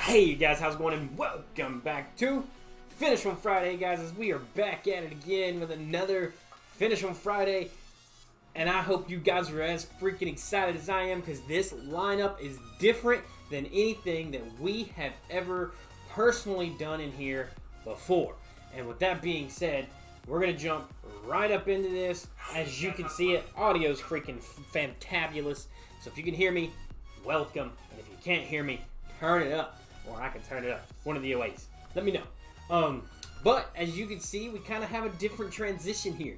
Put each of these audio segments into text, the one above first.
Hey you guys, how's it going? And welcome back to Finish on Friday, guys, as we are back at it again with another Finish on Friday. And I hope you guys are as freaking excited as I am, because this lineup is different than anything that we have ever personally done in here before. And with that being said, we're going to jump right up into this. As you can see it, audio's freaking fantabulous. So if you can hear me, welcome. And if you can't hear me, turn it up. Or I can turn it up. One of the ways. Let me know. But as you can see, we kind of have a different transition here.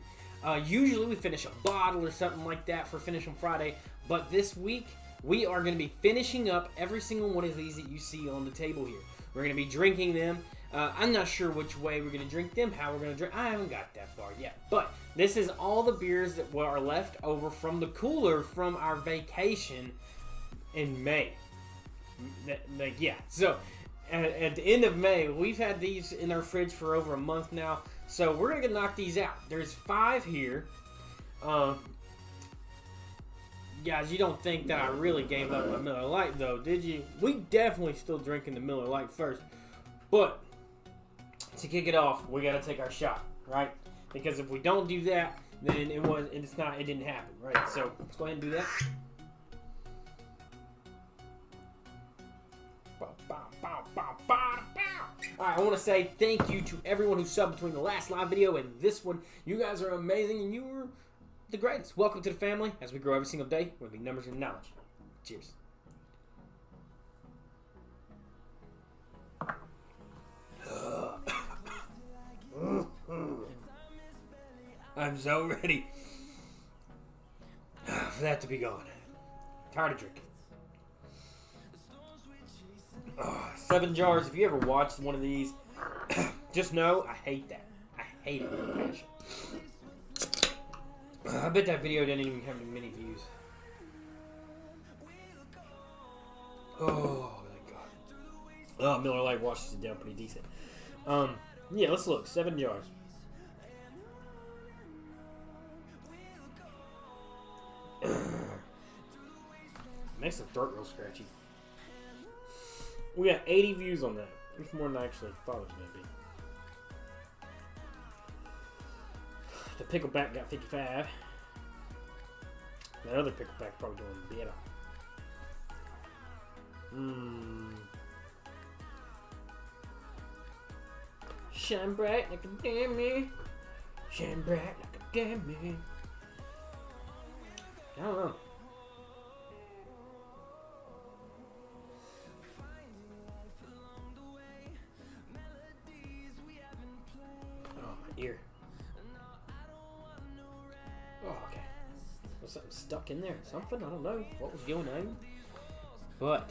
Usually we finish a bottle or something like that for Finish on Friday. But this week, we are going to be finishing up every single one of these that you see on the table here. We're going to be drinking them. I'm not sure which way we're going to drink them, how we're going to drink. I haven't got that far yet. But this is all the beers that are left over from the cooler from our vacation in May. So at the end of May, we've had these in our fridge for over a month now. So we're going to knock these out. There's 5 here. Guys, you don't think that I really gave up my Miller Lite, though, did you? We definitely still drinking the Miller Lite first. But to kick it off, we got to take our shot, right? Because if we don't do that, then it didn't happen, right? So let's go ahead and do that. Alright, I want to say thank you to everyone who subbed between the last live video and this one. You guys are amazing and you were the greatest. Welcome to the family. As we grow every single day, we're going to be numbers and knowledge. Cheers. I'm so ready for that to be gone. Tired of drinking. 7 jars. If you ever watched one of these, just know I hate that. I hate it with a passion. I bet that video didn't even have many views. Oh, thank God. Oh, Miller Lite washes it down pretty decent. Yeah, let's look. 7 jars. Makes the throat real scratchy. We got 80 views on that. It's more than I actually thought it was going to be. The pickleback got 55. That other pickleback probably doing better. Shine bright like a diamond. Shine bright like a diamond. I don't know. Ear. Oh, okay. Was something stuck in there? Something? I don't know what was going on. But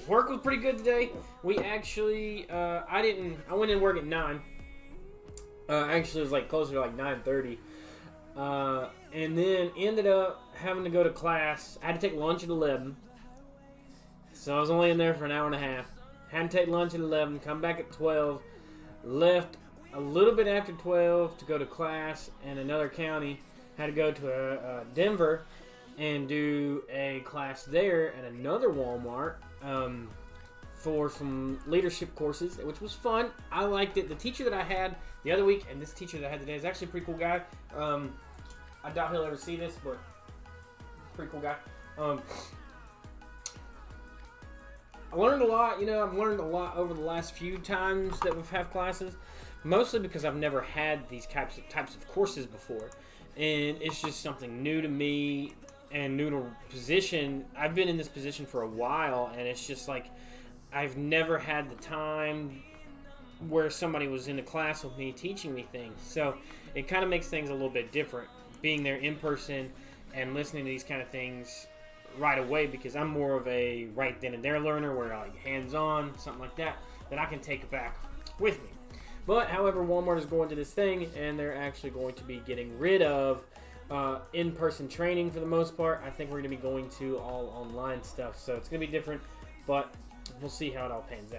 work was pretty good today. We actually, I went in work at 9. Actually, it was like closer to like 9:30. And then ended up having to go to class. I had to take lunch at 11. So I was only in there for an hour and a half. Had to take lunch at 11, come back at 12. Left a little bit after 12 to go to class in another county. Had to go to Denver and do a class there at another Walmart for some leadership courses, which was fun. I liked it. The teacher that I had the other week and this teacher that I had today is actually a pretty cool guy. I doubt he'll ever see this, but pretty cool guy. I learned a lot. I've learned a lot over the last few times that we've had classes. Mostly because I've never had these types of courses before. And it's just something new to me and new to position. I've been in this position for a while, and it's just like I've never had the time where somebody was in a class with me teaching me things. So it kind of makes things a little bit different, being there in person and listening to these kind of things right away, because I'm more of a right then and there learner where I like hands-on, something like that I can take back with me. But, however, Walmart is going to this thing, and they're actually going to be getting rid of in-person training for the most part. I think we're going to be going to all online stuff, so it's going to be different, but we'll see how it all pans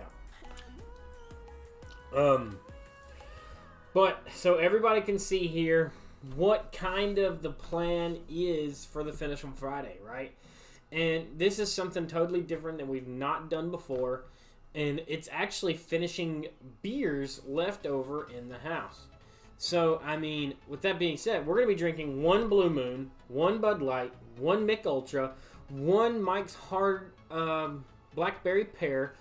out. But, so everybody can see here what kind of the plan is for the Finish on Friday, right? And this is something totally different that we've not done before. And it's actually finishing beers left over in the house. So, I mean, with that being said, we're going to be drinking one Blue Moon, one Bud Light, one Mick Ultra, one Mike's Hard Blackberry Pear,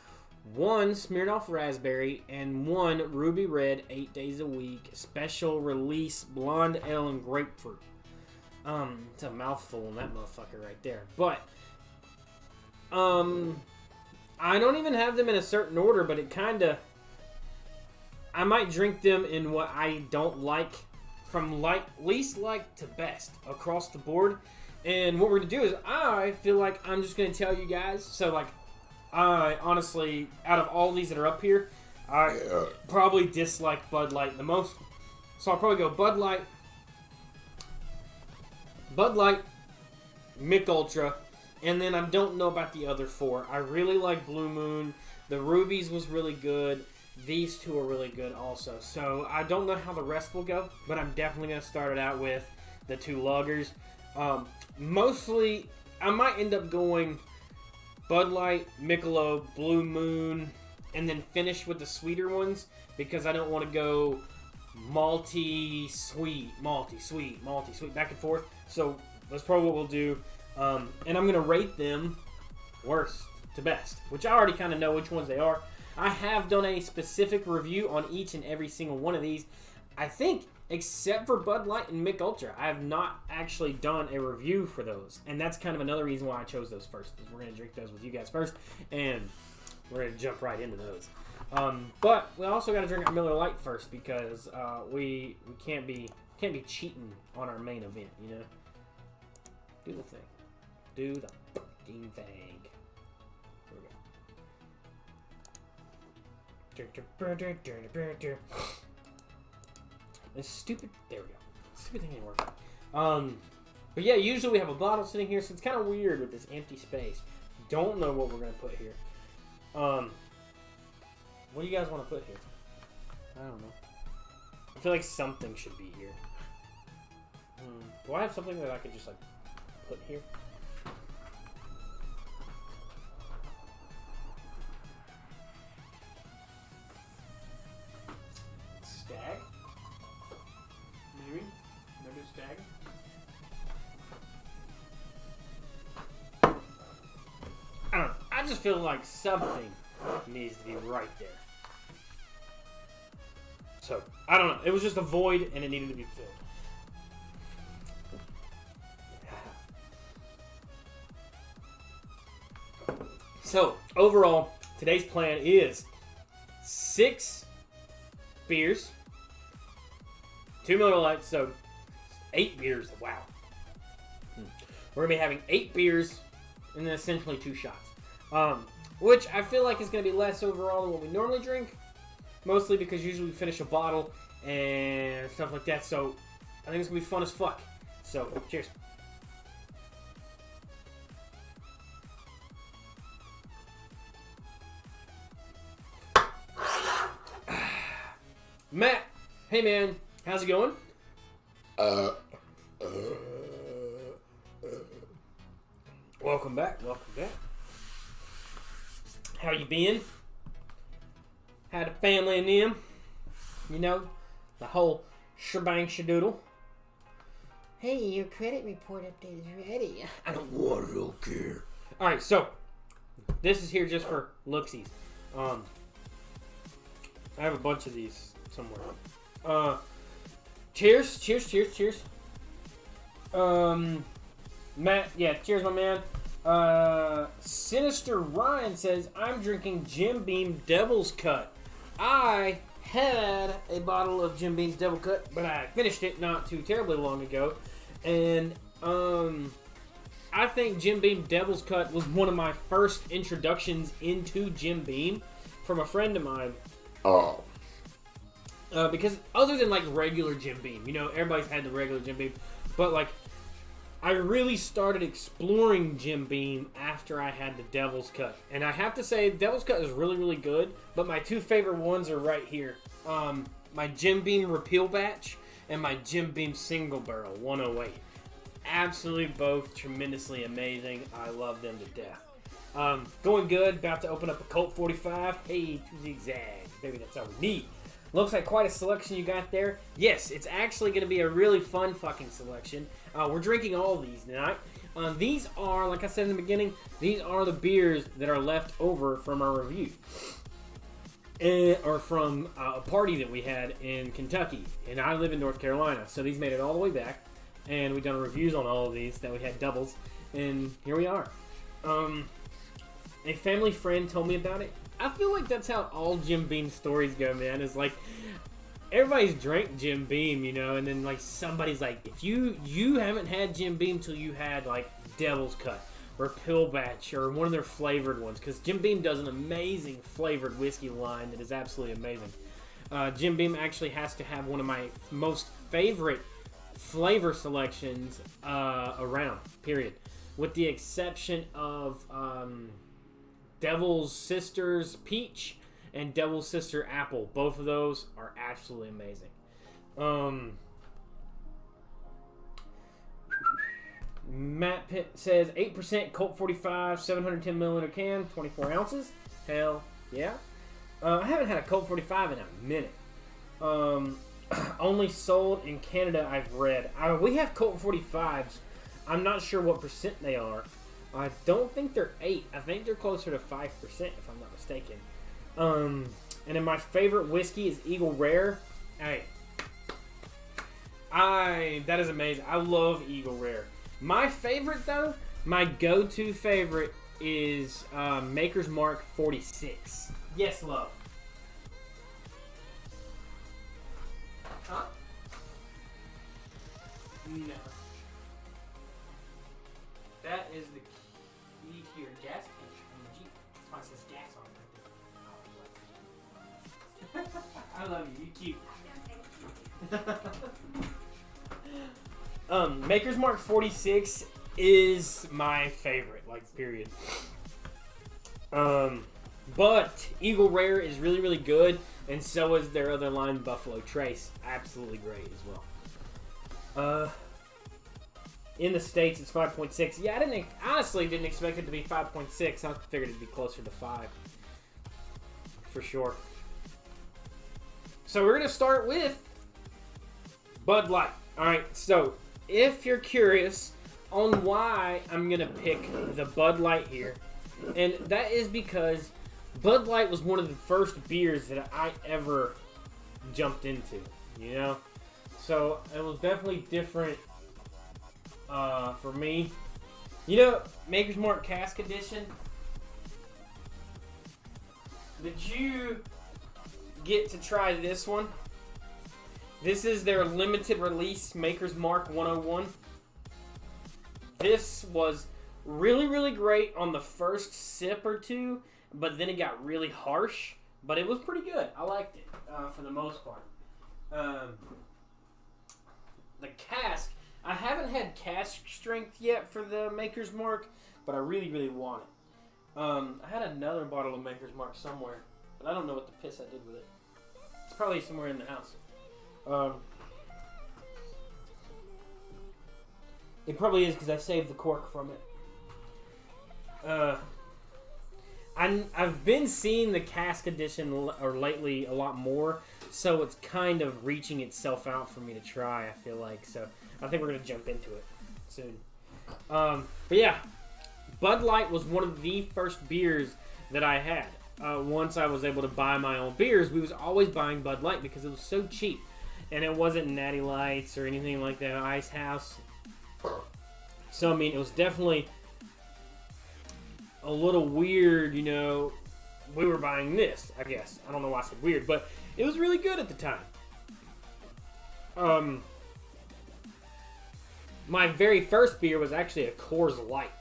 one Smirnoff Raspberry, and one Ruby Red 8 days a week special release blonde ale and grapefruit. It's a mouthful on that motherfucker right there. But, I don't even have them in a certain order, but it kind of... I might drink them in what I don't like, from least like to best, across the board. And what we're going to do is, I feel like I'm just going to tell you guys. So, like, I honestly, out of all these that are up here, I probably dislike Bud Light the most. So I'll probably go Bud Light, Mick Ultra, and then I don't know about the other four. I really like Blue Moon. The Rubies was really good. These two are really good also. So I don't know how the rest will go, but I'm definitely going to start it out with the two lagers. Mostly, I might end up going Bud Light, Michelob, Blue Moon, and then finish with the sweeter ones because I don't want to go malty, sweet, back and forth. So that's probably what we'll do. And I'm going to rate them worst to best, which I already kind of know which ones they are. I have done a specific review on each and every single one of these. I think, except for Bud Light and Mick Ultra, I have not actually done a review for those. And that's kind of another reason why I chose those first. Is we're going to drink those with you guys first, and we're going to jump right into those. But we also got to drink our Miller Lite first because we can't be cheating on our main event, you know? Do the thing. Do the fucking thing. This stupid... There we go. Stupid thing ain't working. But yeah, usually we have a bottle sitting here, so it's kind of weird with this empty space. Don't know what we're going to put here. What do you guys want to put here? I don't know. I feel like something should be here. Do I have something that I could just, like, put here? Stag? Maybe? Maybe a stag? I don't know. I just feel like something needs to be right there. So, I don't know. It was just a void and it needed to be filled. So, overall, today's plan is 6 beers, 2 Miller Lights, so 8 beers. Wow. We're going to be having 8 beers and then essentially 2 shots. Which I feel like is going to be less overall than what we normally drink. Mostly because usually we finish a bottle and stuff like that. So I think it's going to be fun as fuck. So, cheers. Matt, hey man, how's it going? Welcome back. How you been? Had a family and them? You know, the whole shebang shadoodle. Hey, your credit report update is ready. I don't care. Alright, so this is here just for looksies. I have a bunch of these somewhere. Cheers. Matt, yeah, cheers, my man. Sinister Ryan says, I'm drinking Jim Beam Devil's Cut. I had a bottle of Jim Beam's Devil Cut, but I finished it not too terribly long ago. And, I think Jim Beam Devil's Cut was one of my first introductions into Jim Beam from a friend of mine. Oh. Because other than, like, regular Jim Beam, you know, everybody's had the regular Jim Beam, but, like, I really started exploring Jim Beam after I had the Devil's Cut. And I have to say, Devil's Cut is really, really good, but my 2 favorite ones are right here. My Jim Beam Repeal Batch and my Jim Beam Single Barrel 108. absolutely both tremendously amazing. I love them to death. Going good. About to open up a Colt 45. Hey, 2 zigzags. Maybe that's all we need. Looks like quite a selection you got there. Yes, it's actually going to be a really fun fucking selection. We're drinking all these tonight. These are, like I said in the beginning, these are the beers that are left over from our review. Or from a party that we had in Kentucky. And I live in North Carolina. So these made it all the way back. And we've done reviews on all of these that we had doubles. And here we are. A family friend told me about it. I feel like that's how all Jim Beam stories go, man. It's like everybody's drank Jim Beam, you know, and then like somebody's like, if you haven't had Jim Beam till you had like Devil's Cut or Pillbatch or one of their flavored ones, because Jim Beam does an amazing flavored whiskey line that is absolutely amazing. Jim Beam actually has to have one of my most favorite flavor selections around, period. With the exception of Devil's Sisters Peach and Devil's Sister Apple. Both of those are absolutely amazing. Matt Pitt says 8% Colt 45, 710 milliliter can, 24 ounces. Hell yeah. I haven't had a Colt 45 in a minute. Only sold in Canada, I've read. We have Colt 45s. I'm not sure what percent they are. I don't think they're 8. I think they're closer to 5%, if I'm not mistaken. And then my favorite whiskey is Eagle Rare. Hey, that is amazing. I love Eagle Rare. My favorite, though, my go-to favorite is Maker's Mark 46. Yes, love. Huh? No. That is the key to your gas tank on the Jeep. That's why it says gas on it right there. I love you. You cute. Maker's Mark 46 is my favorite, like, period. But Eagle Rare is really, really good, and so is their other line, Buffalo Trace. Absolutely great as well. In the States, it's 5.6. Yeah, I honestly didn't expect it to be 5.6. I figured it'd be closer to 5. For sure. So we're going to start with Bud Light. Alright, so if you're curious on why I'm going to pick the Bud Light here, and that is because Bud Light was one of the first beers that I ever jumped into, you know? So it was definitely different for me. You know, Maker's Mark Cask Edition. Did you get to try this one? This is their limited release Maker's Mark 101. This was really, really great on the first sip or two, but then it got really harsh. But it was pretty good. I liked it for the most part. The cask, I haven't had cask strength yet for the Maker's Mark, but I really, really want it. I had another bottle of Maker's Mark somewhere, but I don't know what the piss I did with it. It's probably somewhere in the house. It probably is because I saved the cork from it. I've been seeing the cask edition lately a lot more, so it's kind of reaching itself out for me to try, I feel like. So I think we're going to jump into it soon. But yeah, Bud Light was one of the first beers that I had. Once I was able to buy my own beers, we was always buying Bud Light because it was so cheap. And it wasn't Natty Lights or anything like that, Ice House. So, I mean, it was definitely a little weird, you know. We were buying this, I guess. I don't know why I said weird, but it was really good at the time. My very first beer was actually a Coors Light.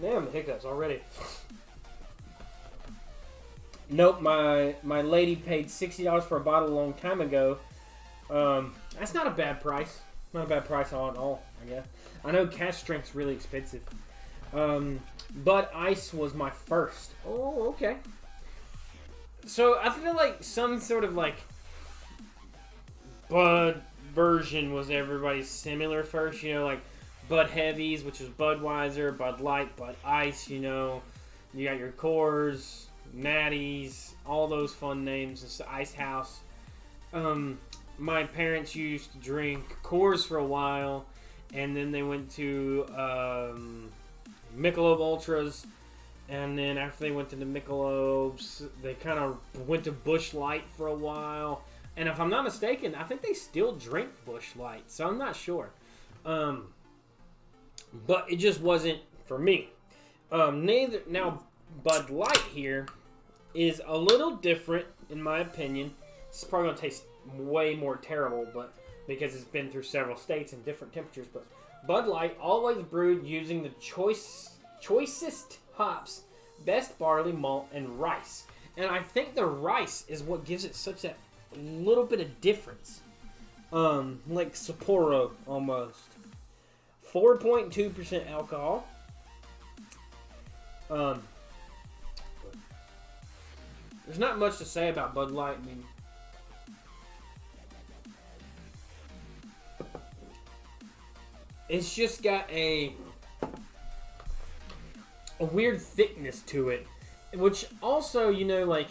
Damn, the hiccups already. Nope, my lady paid $60 for a bottle a long time ago. That's not a bad price. Not a bad price at all, I guess. I know cask strength's really expensive. But Ice was my first. Oh, okay. So I feel like some sort of like Bud version was everybody's similar first, you know, like Bud Heavies, which was Budweiser, Bud Light, Bud Ice, you know. You got your Coors, Natties, all those fun names. It's Ice House. My parents used to drink Coors for a while, and then they went to Michelob Ultras, and then after they went to the Michelobs, they kind of went to Busch Light for a while. And if I'm not mistaken, I think they still drink Busch Light, so I'm not sure. But it just wasn't for me. Now, Bud Light here is a little different, in my opinion. It's probably going to taste way more terrible, but because it's been through several states and different temperatures. But Bud Light, always brewed using the choicest hops, best barley, malt, and rice. And I think the rice is what gives it such a little bit of difference. Like Sapporo, almost. 4.2% alcohol. There's not much to say about Bud Light. I mean, it's just got a weird thickness to it, which also, you know, like,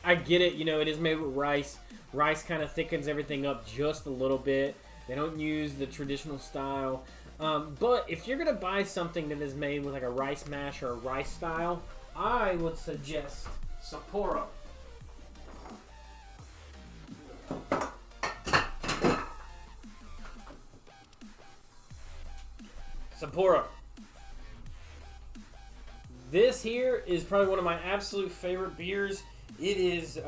I get it, you know, it is made with rice. Rice kind of thickens everything up just a little bit. They don't use the traditional style. But if you're going to buy something that is made with like a rice mash or a rice style, I would suggest Sapporo. Sapporo. This here is probably one of my absolute favorite beers. It is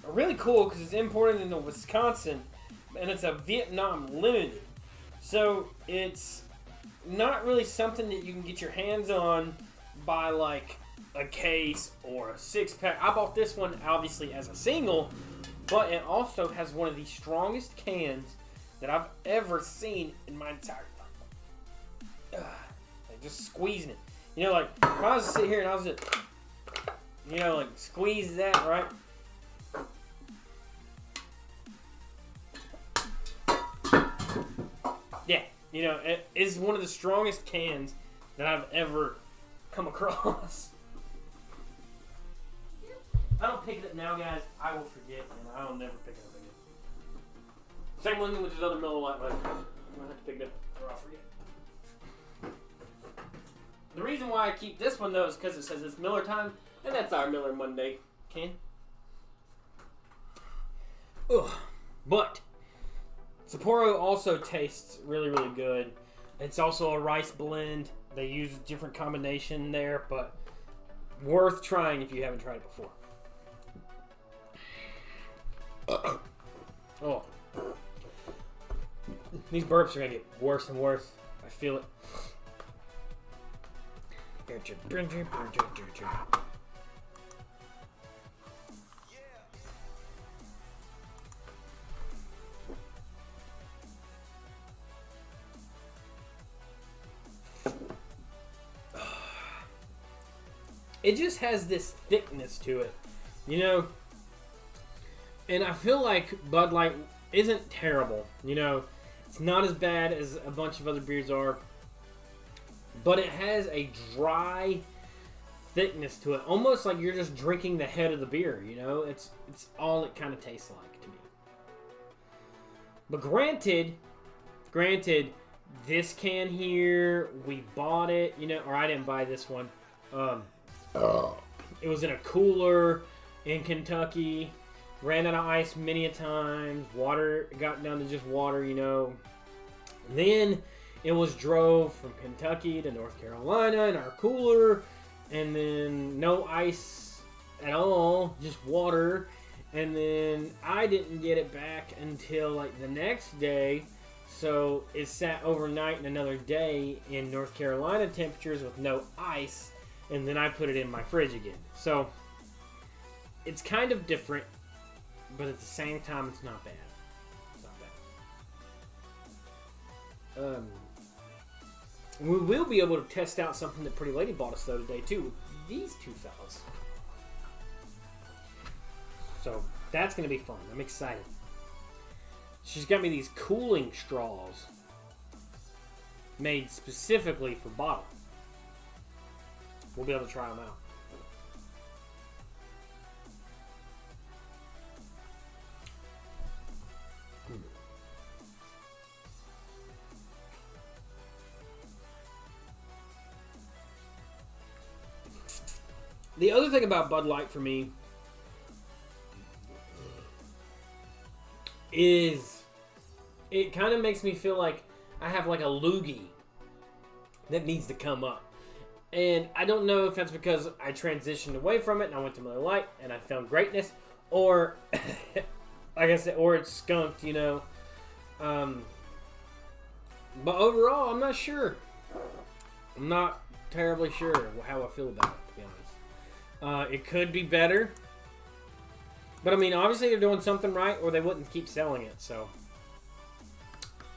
really cool because it's imported into Wisconsin, and it's a Vietnam limited. So it's not really something that you can get your hands on by like a case or a 6-pack. I bought this one obviously as a single, but it also has one of the strongest cans that I've ever seen in my entire life. Like just squeezing it. You know, like if I was to sit here and I was just, you know, like squeeze that, right? Yeah, you know, it is one of the strongest cans that I've ever come across. If I don't pick it up now, guys, I will forget, and I will never pick it up again. Same one with this other Miller Lite, but I'm going to have to pick it up or I'll forget. The reason why I keep this one, though, is because it says it's Miller time, and that's our Miller Monday can. Ugh. But Sapporo also tastes really, really good. It's also a rice blend. They use a different combination there, but worth trying if you haven't tried it before. Oh. These burps are going to get worse and worse. I feel it. It just has this thickness to it, you know, and I feel like Bud Light isn't terrible, you know, it's not as bad as a bunch of other beers are, but it has a dry thickness to it, almost like you're just drinking the head of the beer, you know, it's all it kind of tastes like to me. But granted, this can here, we bought it, you know, or I didn't buy this one, it was in a cooler in Kentucky. Ran out of ice many a times. Water got down to just water, you know. Then it was drove from Kentucky to North Carolina in our cooler. And then no ice at all, just water. And then I didn't get it back until like the next day. So it sat overnight and another day in North Carolina temperatures with no ice. And then I put it in my fridge again. So it's kind of different, but at the same time, it's not bad. It's not bad. We will be able to test out something that Pretty Lady bought us though today too with these two fellas. So that's going to be fun. I'm excited. she's got me these cooling straws made specifically for bottle. We'll be able to try them out. The other thing about Bud Light for me is it kind of makes me feel like I have like a loogie that needs to come up. And I don't know if that's because I transitioned away from it and I went to Miller Lite and I found greatness, or like I said, or it's skunked, you know. But overall, I'm not sure. I'm not terribly sure how I feel about it, to be honest. It could be better. But I mean, obviously they're doing something right or they wouldn't keep selling it, so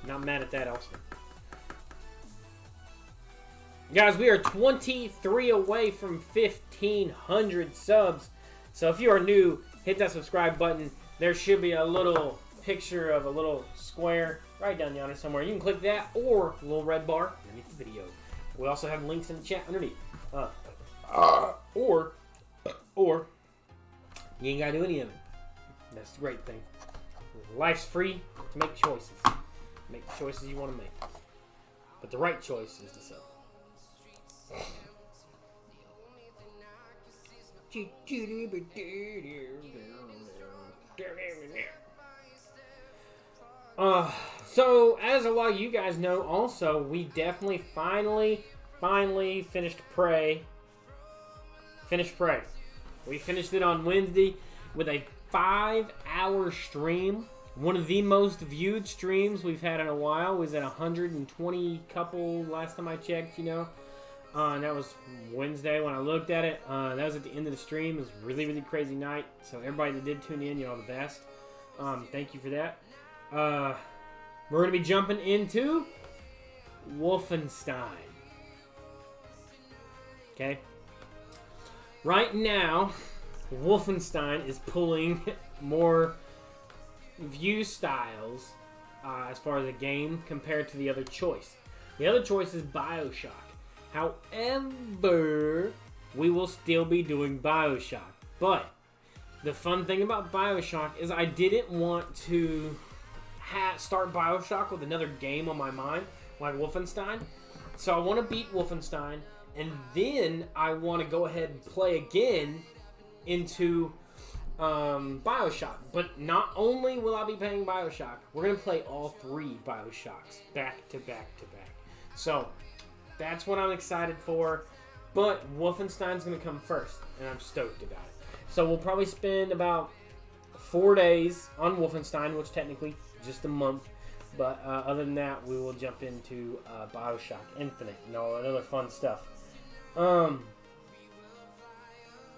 not mad at that also. Guys, we are 23 away from 1,500 subs. So if you are new, hit that subscribe button. There should be a little picture of a little square right down yonder somewhere. You can click that or a little red bar underneath the video. We also have links in the chat underneath. Or you ain't got to do any of it. That's the great thing. Life's free to make choices. Make the choices you want to make. But the right choice is to sell. So, as a lot of you guys know, also, we definitely finally finished Prey. We finished it on Wednesday with a 5-hour stream. One of the most viewed streams we've had in a while. Was at 120 couple last time I checked, you know. And that was Wednesday when I looked at it. That was at the end of the stream. It was a really, really crazy night. So everybody that did tune in, you're all the best. Thank you for that. We're going to be jumping into Wolfenstein. Okay. Right now, Wolfenstein is pulling more view styles as far as a game compared to the other choice. The other choice is BioShock. However, we will still be doing BioShock. But the fun thing about BioShock is I didn't want to start BioShock with another game on my mind, like Wolfenstein. So I want to beat Wolfenstein, and then I want to go ahead and play again into BioShock. But not only will I be playing BioShock, we're going to play all 3 BioShocks back to back to back. So that's what I'm excited for. But Wolfenstein's going to come first, and I'm stoked about it. So we'll probably spend about 4 days on Wolfenstein, which technically just a month. But other than that, we will jump into BioShock Infinite and all that other fun stuff.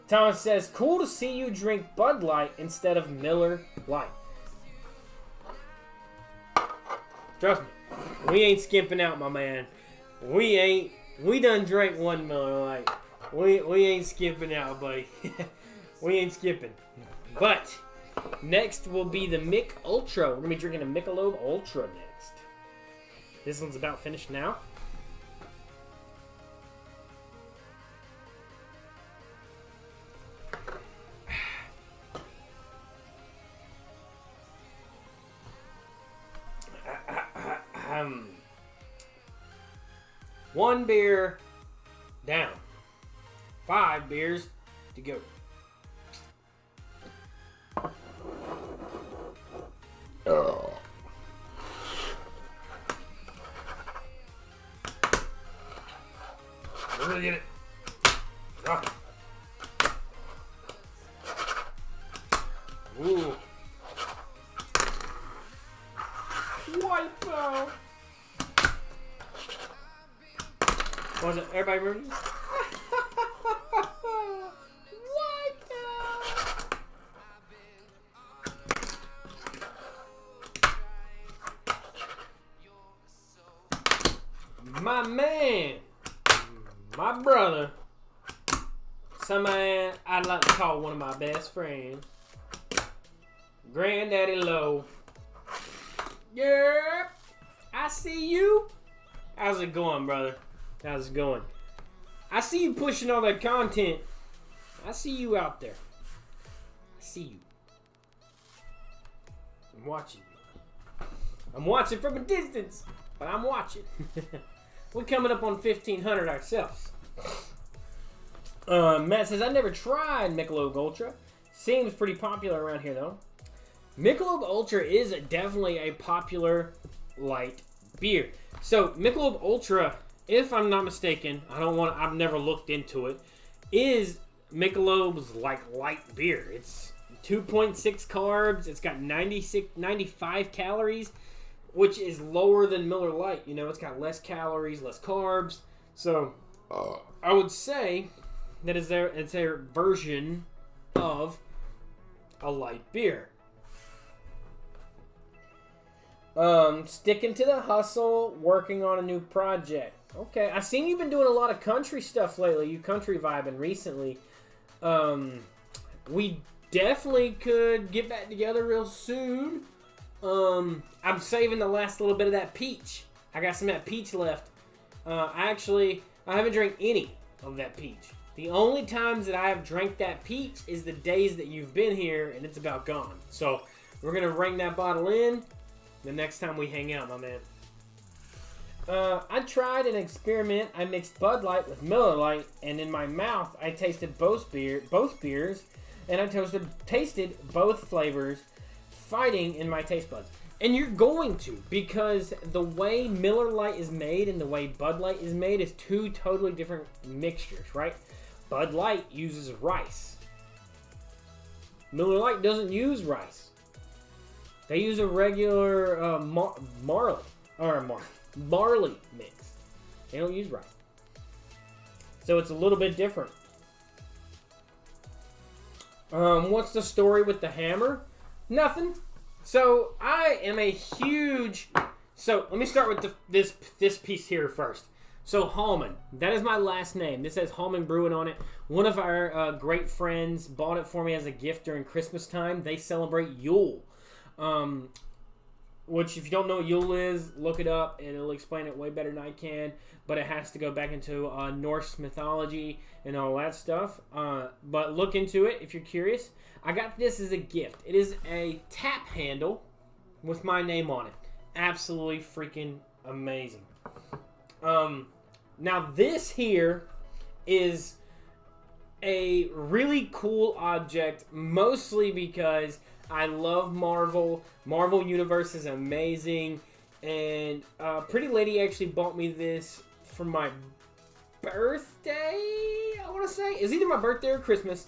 Thomas says, cool to see you drink Bud Light instead of Miller Lite. Trust me, we ain't skimping out, my man. We done drank one Miller Lite. We ain't skipping out, buddy. We ain't skipping. But next will be the Mick Ultra. We're going to be drinking a Michelob Ultra next. This one's about finished now. One beer down. 5 beers to go. Oh. Really get it. Ah. Ooh. Wipe out. What was it? Everybody remember? Wipe out. My man, my brother, somebody I'd like to call one of my best friends, Granddaddy Low. Yeah, I see you. How's it going, brother? How's it going? I see you pushing all that content. I see you out there. I see you. I'm watching you. I'm watching from a distance, but I'm watching. We're coming up on 1,500 ourselves. Matt says, I never tried Michelob Ultra. Seems pretty popular around here, though. Michelob Ultra is definitely a popular light beer. So, Michelob Ultra, if I'm not mistaken, I've never looked into it, is Michelob's like light beer. It's 2.6 carbs. It's got 95 calories, which is lower than Miller Lite. You know, it's got less calories, less carbs. So, I would say that it's a version of a light beer. Sticking to the hustle, working on a new project. Okay, I've seen you've been doing a lot of country stuff lately. You country vibing recently. We definitely could get back together real soon. I'm saving the last little bit of that peach. I got some of that peach left. I haven't drank any of that peach. The only times that I have drank that peach is the days that you've been here, and it's about gone. So we're gonna ring that bottle in the next time we hang out, my man. I tried an experiment. I mixed Bud Light with Miller Lite, and in my mouth, I tasted both beers, and I tasted both flavors fighting in my taste buds. And you're going to, because the way Miller Lite is made and the way Bud Light is made is two totally different mixtures, right? Bud Light uses rice. Miller Lite doesn't use rice. They use a regular barley mix. They don't use rice. So it's a little bit different. What's the story with the hammer? Nothing. So I am a huge... So let me start with this piece here first. So Hallman, that is my last name. This has Hallman Brewing on it. One of our great friends bought it for me as a gift during Christmas time. They celebrate Yule. Which, if you don't know what Yule is, look it up and it'll explain it way better than I can. But it has to go back into Norse mythology and all that stuff. But look into it if you're curious. I got this as a gift. It is a tap handle with my name on it. Absolutely freaking amazing. Now this here is a really cool object, mostly because I love Marvel. Marvel Universe is amazing. And Pretty Lady actually bought me this for my birthday, I want to say. It's either my birthday or Christmas.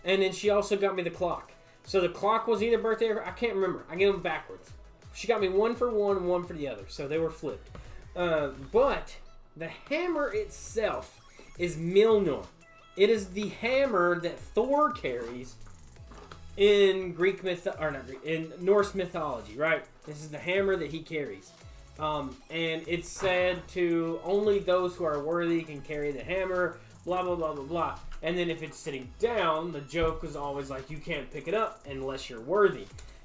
And then she also got me the clock. So the clock was either birthday or... I can't remember. I get them backwards. She got me one for one and one for the other. So they were flipped. But the hammer itself is Mjolnir. It is the hammer that Thor carries in in Norse mythology, right? This is the hammer that he carries. And it's said to only those who are worthy can carry the hammer, blah, blah, blah, blah, blah. And then if it's sitting down, the joke is always like, you can't pick it up unless you're worthy.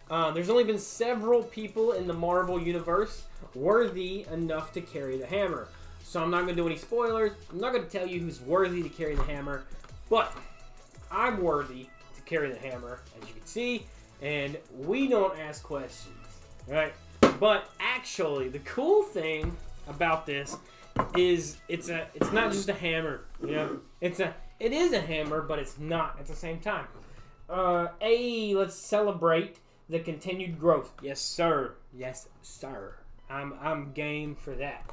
There's only been several people in the Marvel Universe worthy enough to carry the hammer. So I'm not going to do any spoilers. I'm not going to tell you who's worthy to carry the hammer. But I'm worthy to carry the hammer, as you can see. And we don't ask questions, right? But actually, the cool thing about this is it's not just a hammer. You know, it is a hammer, but it's not at the same time. Let's celebrate the continued growth. Yes, sir. Yes, sir. I'm game for that.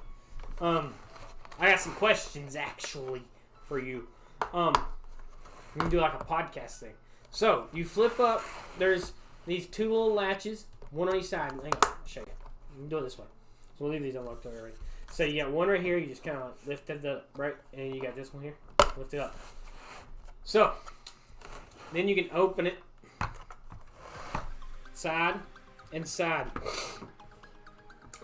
I got some questions actually for you. We can do like a podcast thing. So you flip up. There's these two little latches, one on each side. Hang on, I'll show you. You can do it this way. So we'll leave these unlocked already. So you got one right here. You just kind of like lift it up, right, and you got this one here. Lift it up. So then you can open it side and side.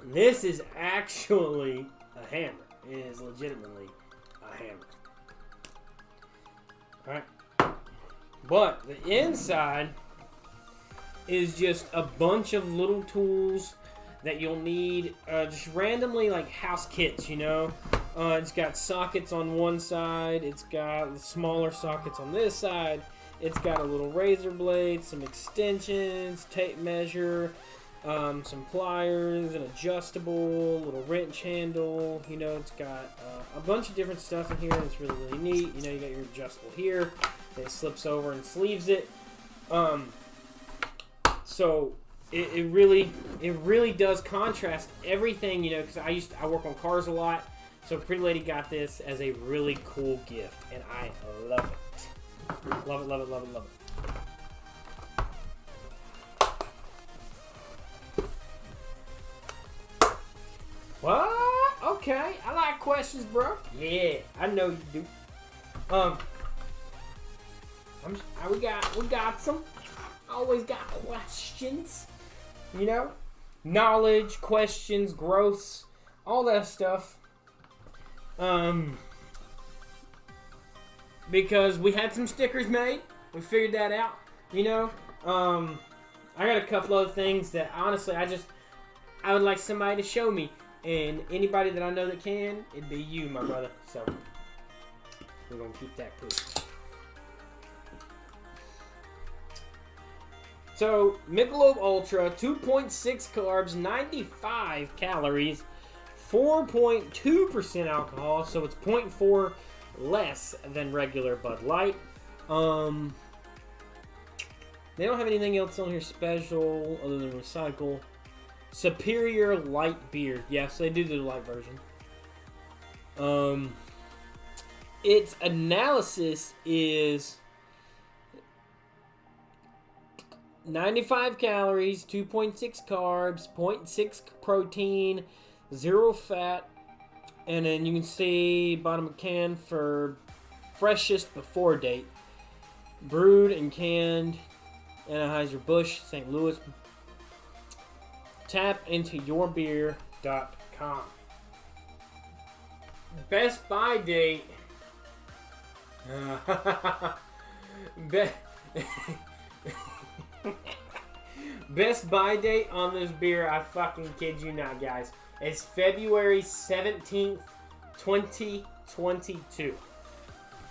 This is actually a hammer. It is legitimately a hammer. Alright. But the inside is just a bunch of little tools that you'll need just randomly, like house kits, you know. It's got sockets on one side. It's got smaller sockets on this side. It's got a little razor blade, some extensions, tape measure, some pliers, an adjustable little wrench handle. You know, it's got a bunch of different stuff in here that's really, really neat. You know, you got your adjustable here. It slips over and sleeves it. So it really does contrast everything, you know, because I work on cars a lot. So Pretty Lady got this as a really cool gift, and I love it. Love it, love it, love it, love it. What? Okay, I like questions, bro. Yeah, I know you do. We got some. Always got questions. You know, knowledge, questions, growths, all that stuff. Because we had some stickers made. We figured that out. You know, I got a couple other things that honestly I would like somebody to show me. And anybody that I know that can, it'd be you, my brother. So, we're going to keep that pushing. So, Michelob Ultra, 2.6 carbs, 95 calories, 4.2% alcohol, so it's 0.4 less than regular Bud Light. They don't have anything else on here special other than recycle. Superior light beer. Yes, they do the light version. Its analysis is 95 calories, 2.6 carbs, 0.6 protein, 0 fat, and then you can see bottom of can for freshest before date. Brewed and canned Anheuser-Busch, St. Louis. Tap into yourbeer.com. Best buy date. Best buy date on this beer, I fucking kid you not, guys. It's February 17th, 2022.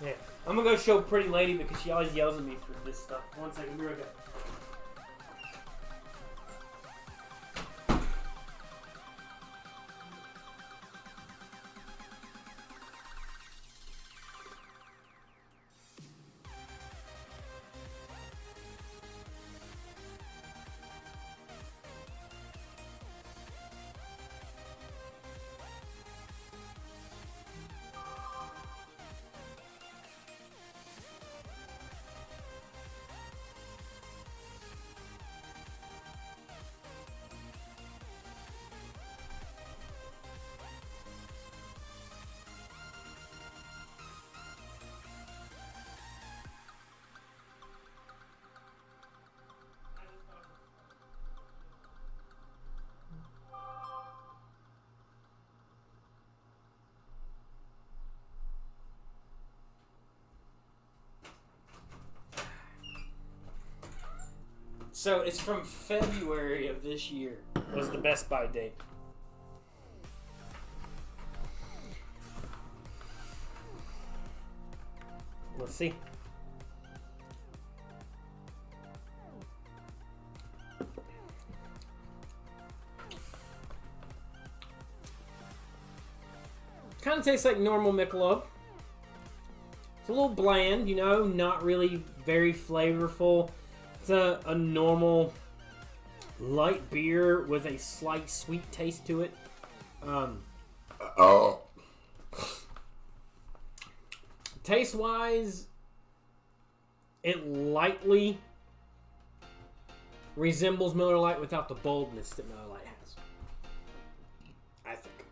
Yeah. I'm gonna go show Pretty Lady because she always yells at me for this stuff. 1 second, here we go. So it's from February of this year was the best buy date. Let's see. Kind of tastes like normal Michelob. It's a little bland, you know, not really very flavorful. It's a normal light beer with a slight sweet taste to it. Taste-wise, it lightly resembles Miller Lite without the boldness that Miller Lite has. I think.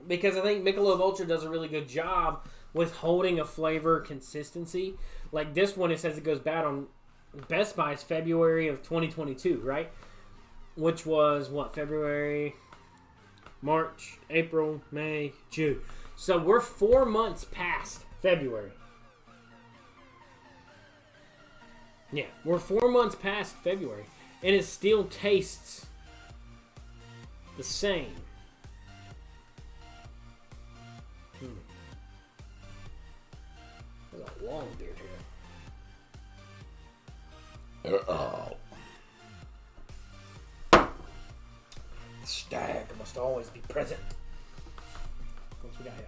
Because I think Michelob Ultra does a really good job with holding a flavor consistency. Like this one, it says it goes bad on Best Buy's February of 2022, right? Which was, what, February, March, April, May, June. So we're 4 months past February. Yeah, we're 4 months past February, and it still tastes the same. There's a long beard here. Uh-oh. The stag must always be present. What's we got here?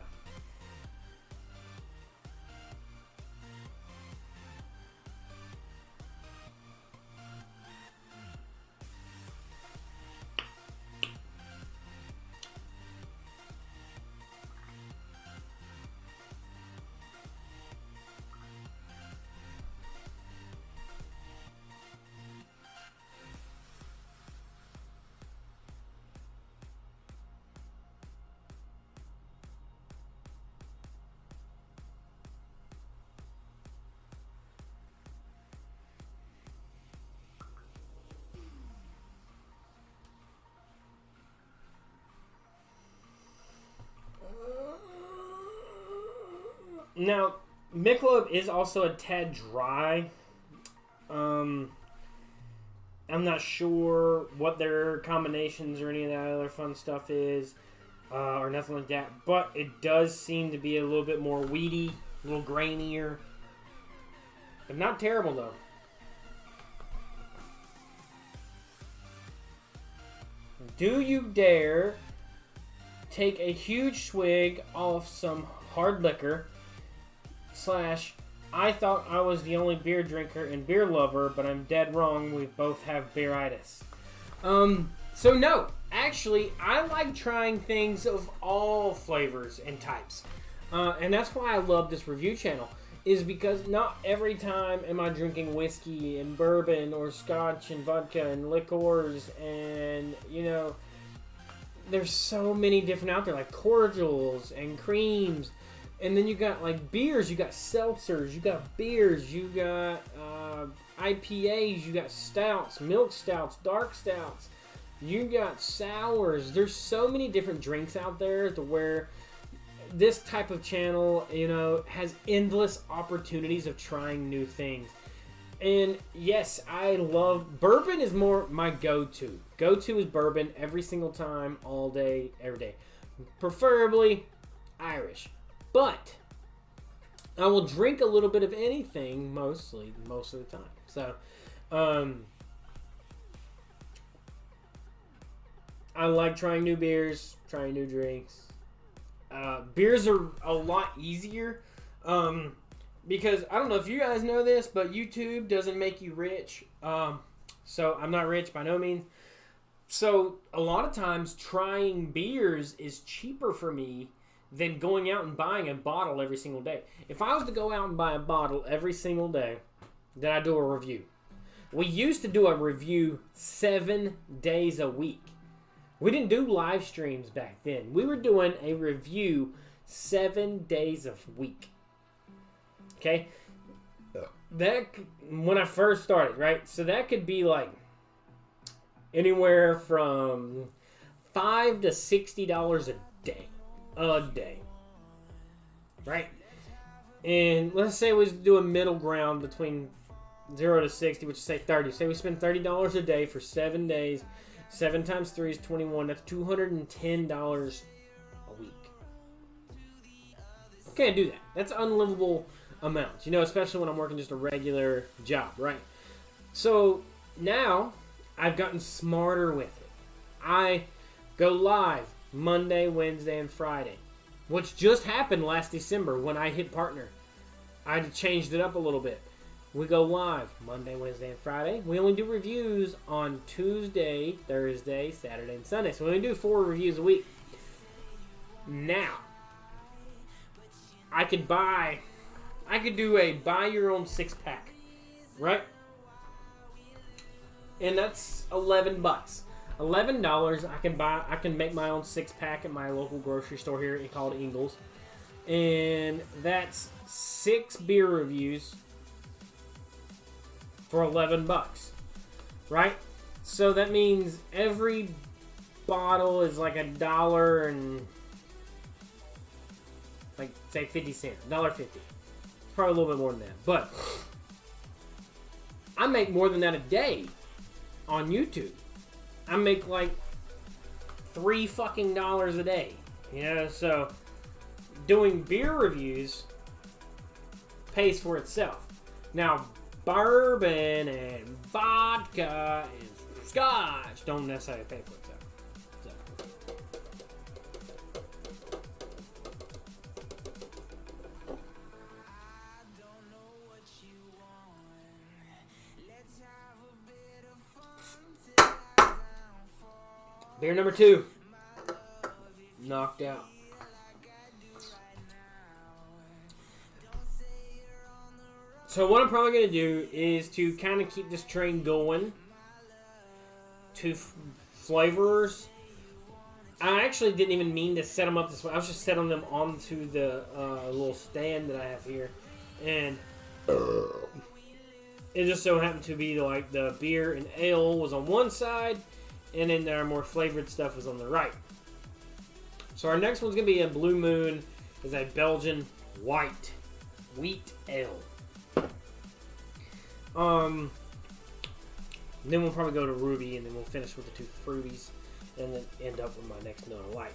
Now, Michelob is also a tad dry. I'm not sure what their combinations or any of that other fun stuff is, or nothing like that. But it does seem to be a little bit more weedy, a little grainier. But not terrible, though. Do you dare take a huge swig off some hard liquor? / I thought I was the only beer drinker and beer lover, but I'm dead wrong. We both have beeritis. So no, actually, I like trying things of all flavors and types. And that's why I love this review channel, is because not every time am I drinking whiskey and bourbon or scotch and vodka and liqueurs and, you know, there's so many different out there, like cordials and creams. And then you got like beers, you got seltzers, you got beers, you got IPAs, you got stouts, milk stouts, dark stouts, you got sours. There's so many different drinks out there to where this type of channel, you know, has endless opportunities of trying new things. And yes, I love bourbon is more my go-to. Go-to is bourbon every single time, all day, every day. Preferably Irish. But I will drink a little bit of anything most of the time. So, I like trying new beers, trying new drinks. Beers are a lot easier because I don't know if you guys know this, but YouTube doesn't make you rich. So I'm not rich by no means. So a lot of times trying beers is cheaper for me than going out and buying a bottle every single day. If I was to go out and buy a bottle every single day, then I do a review. We used to do a review 7 days a week. We didn't do live streams back then. We were doing a review 7 days a week. Okay? That, when I first started, right? So that could be like anywhere from $5 to $60 a day. Right? And let's say we do a middle ground between 0 to 60, which is say 30. Say we spend $30 a day for 7 days. 7 times 3 is 21. That's $210 a week. Can't do that. That's unlivable amounts, you know, especially when I'm working just a regular job, right? So now I've gotten smarter with it. I go live Monday, Wednesday, and Friday, which just happened last December when I hit partner. I changed it up a little bit. We go live Monday, Wednesday, and Friday. We only do reviews on Tuesday, Thursday, Saturday, and Sunday. So we only do 4 reviews a week. Now, I could do a buy your own 6-pack, right? And that's $11. $11 I can make my own 6-pack at my local grocery store here called Ingles. And that's 6 beer reviews for $11, right? So that means every bottle is like $1 and like say 50 cents, $1.50. It's probably a little bit more than that, but I make more than that a day on YouTube. I make like $3 fucking a day, you know. So doing beer reviews pays for itself. Now, bourbon and vodka and scotch don't necessarily pay for itself. So. Beer number 2. Knocked out. So what I'm probably going to do is to kind of keep this train going to flavors. I actually didn't even mean to set them up this way. I was just setting them onto the little stand that I have here. And it just so happened to be like the beer and ale was on one side, and then our more flavored stuff was on the right. So our next one's going to be a Blue Moon. Is a Belgian white wheat ale. Then we'll probably go to Ruby, and then we'll finish with the 2 fruities, and then end up with my next Miller Lite.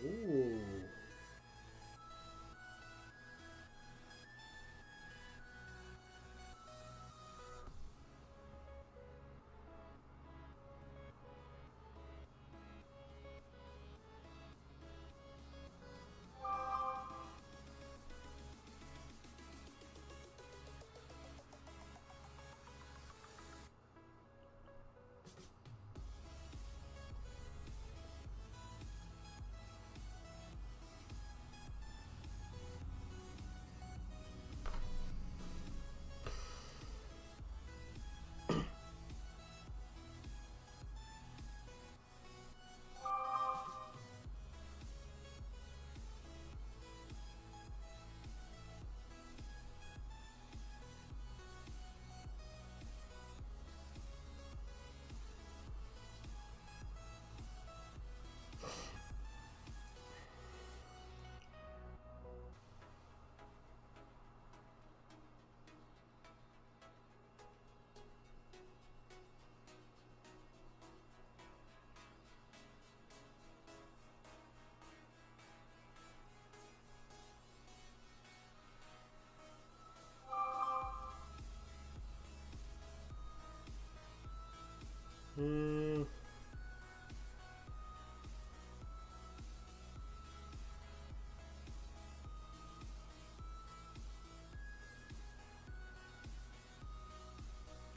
Ooh.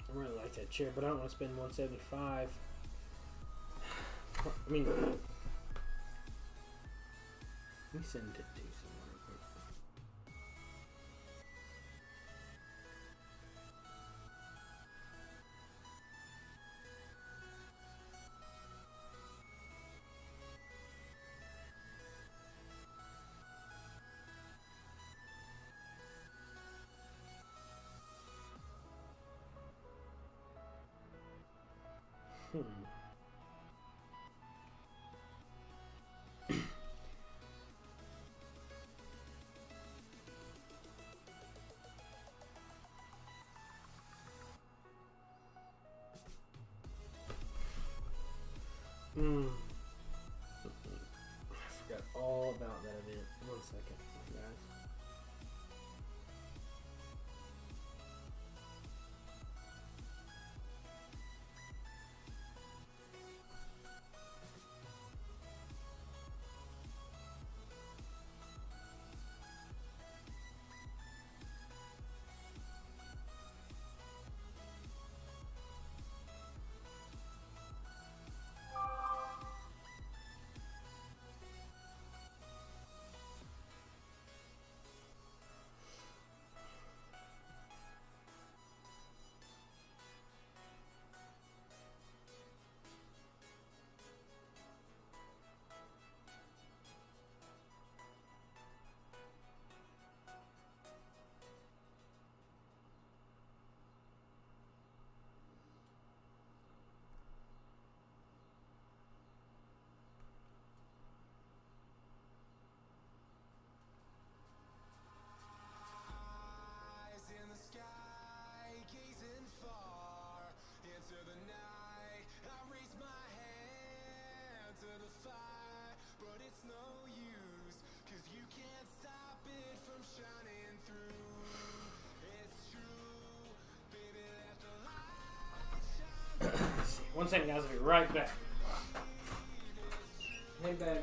I really like that chair, but I don't want to spend $175. I mean, let me send it to someone real quick. I forgot all about that event. 1 second, guys. One second, guys. I'll be right back. Hey, babe.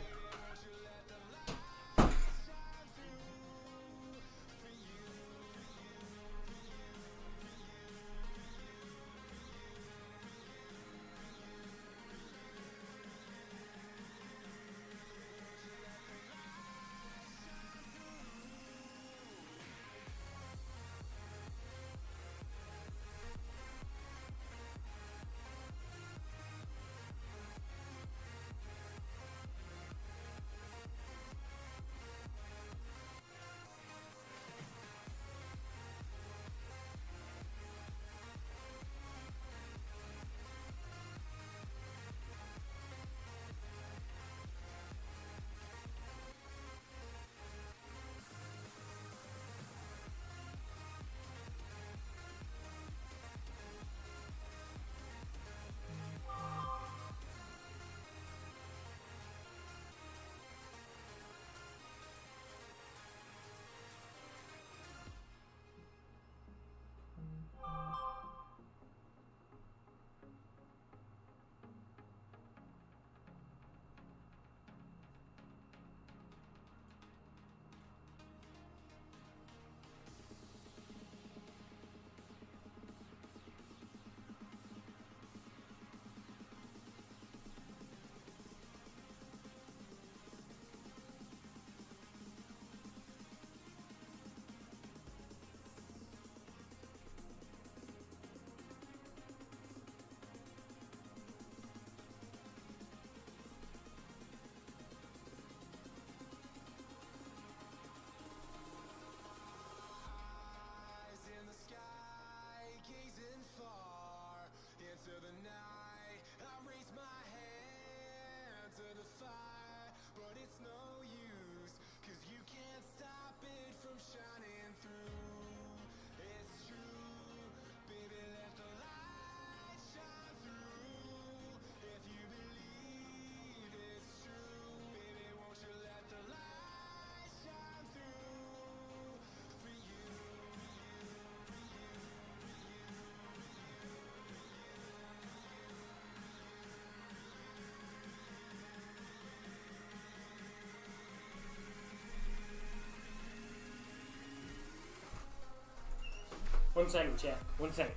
One second, chat. One second.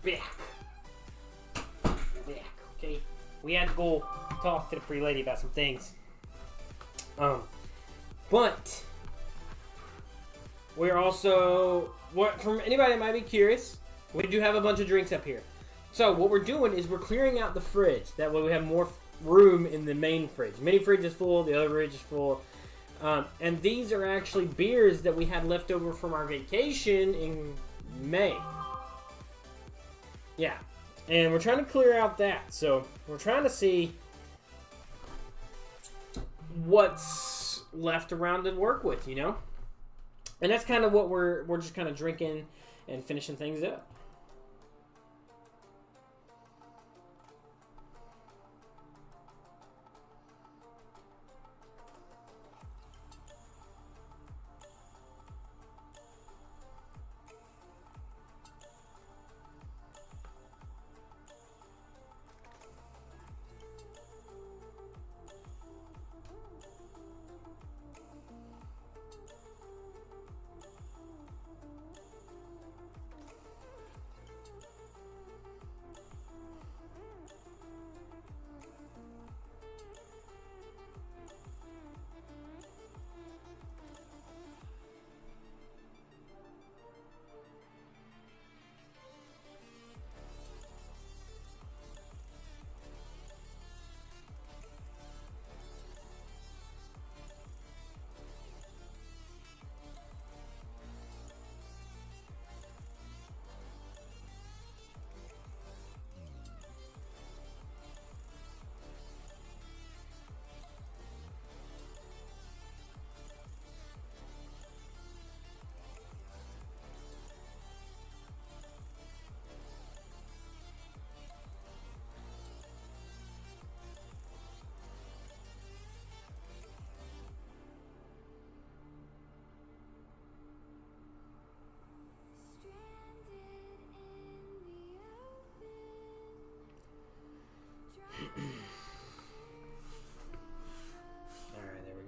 back. Okay, we had to go talk to the pretty lady about some things. But we're also, from anybody that might be curious, we do have a bunch of drinks up here. So what we're doing is we're clearing out the fridge. That way we have more room in the main fridge. Mini fridge is full, the other fridge is full. And these are actually beers that we had left over from our vacation in May. Yeah. And we're trying to clear out that. So we're trying to see what's left around to work with, you know? And that's kind of what we're just kind of drinking and finishing things up.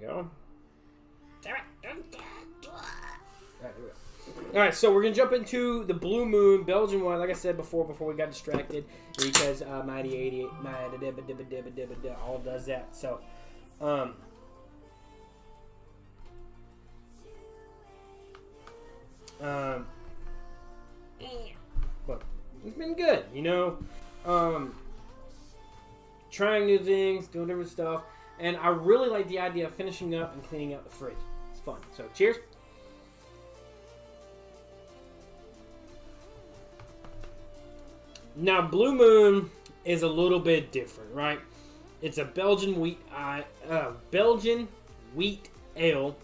Go. Alright, so we're going to jump into the Blue Moon Belgian one, like I said before we got distracted, because Mighty 88, all does that. So, but it's been good, you know, trying new things, doing different stuff. And I really like the idea of finishing up and cleaning out the fridge. It's fun. So, cheers. Now, Blue Moon is a little bit different, right? It's a Belgian wheat ale.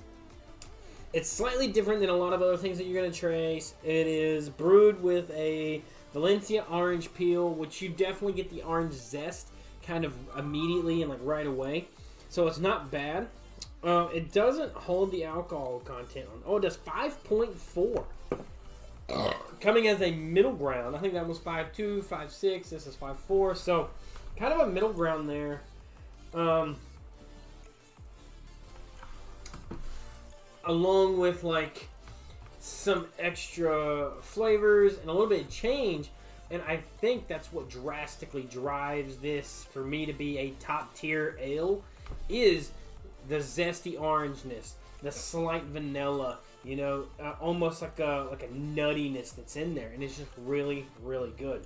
It's slightly different than a lot of other things that you're going to trace. It is brewed with a Valencia orange peel, which you definitely get the orange zest kind of immediately and like right away. So it's not bad. It doesn't hold the alcohol content on. Oh, it does 5.4. Coming as a middle ground. I think that was 5.2, 5.6. This is 5.4. So kind of a middle ground there. Along with like some extra flavors and a little bit of change. And I think that's what drastically drives this for me to be a top tier ale. Is the zesty orangeness, the slight vanilla, you know, almost like a nuttiness that's in there, and it's just really, really good.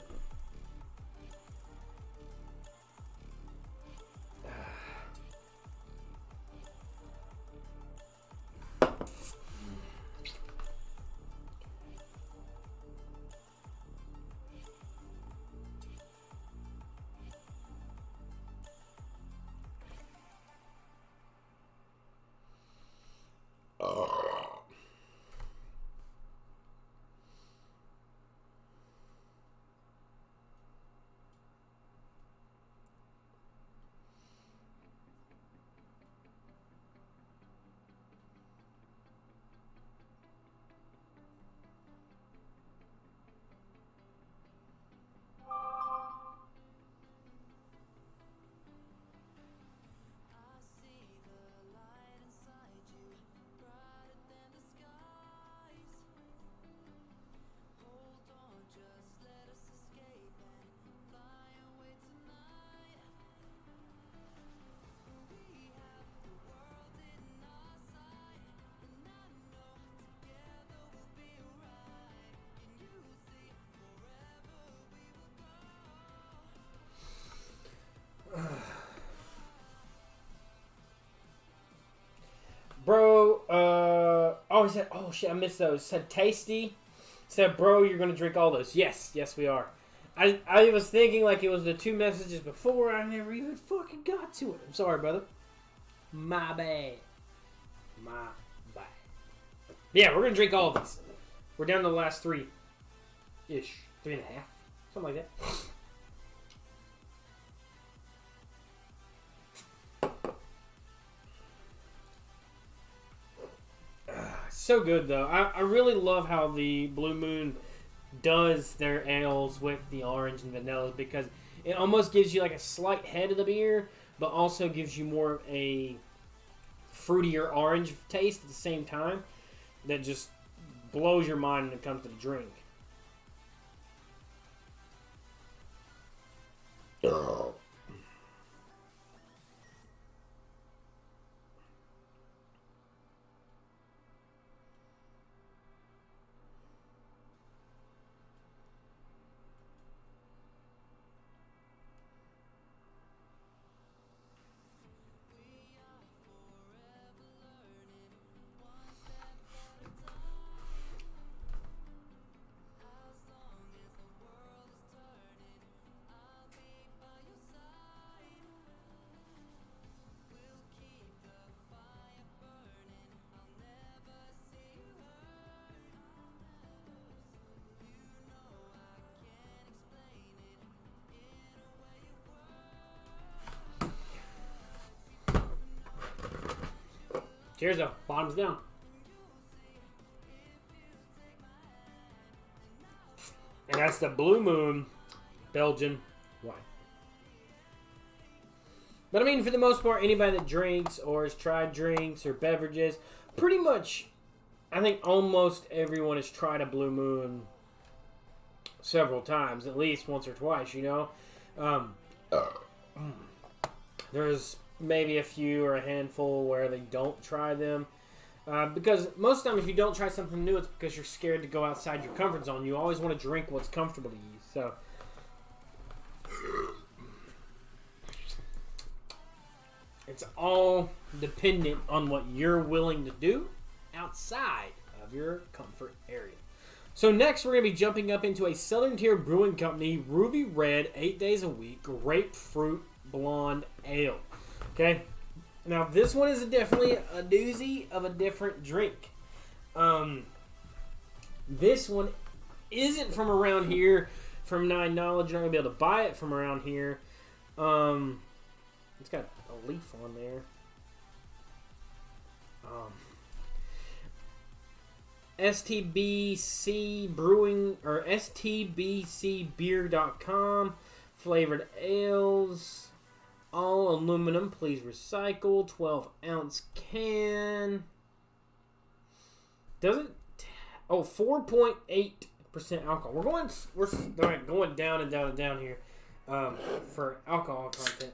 he said, oh shit, I missed those. Said tasty. Said, bro, you're gonna drink all those. Yes, we are. I was thinking like it was the 2 messages before. I never even fucking got to it. I'm sorry, brother. My bad. Yeah, we're gonna drink all of these. We're down to the last 3-ish. 3.5. Something like that. So good, though. I really love how the Blue Moon does their ales with the orange and vanilla, because it almost gives you like a slight head of the beer, but also gives you more of a fruitier orange taste at the same time that just blows your mind when it comes to the drink. Oh. Cheers, though. Bottoms down. And that's the Blue Moon Belgian wine. But I mean, for the most part, anybody that drinks or has tried drinks or beverages, pretty much, I think almost everyone has tried a Blue Moon several times, at least once or twice, you know? There's maybe a few or a handful where they don't try them. Because most of the time, if you don't try something new, it's because you're scared to go outside your comfort zone. You always want to drink what's comfortable to you. So, it's all dependent on what you're willing to do outside of your comfort area. So next, we're going to be jumping up into a Southern Tier Brewing Company Ruby Red 8 days a week Grapefruit Blonde Ale. Okay, now this one is definitely a doozy of a different drink. This one isn't from around here. From my knowledge, you're not going to be able to buy it from around here. It's got a leaf on there. STBC Brewing, or STBCbeer.com. Flavored ales. All aluminum, please recycle. 12-ounce can. Doesn't. 4.8% alcohol. We're going down and down and down here for alcohol content.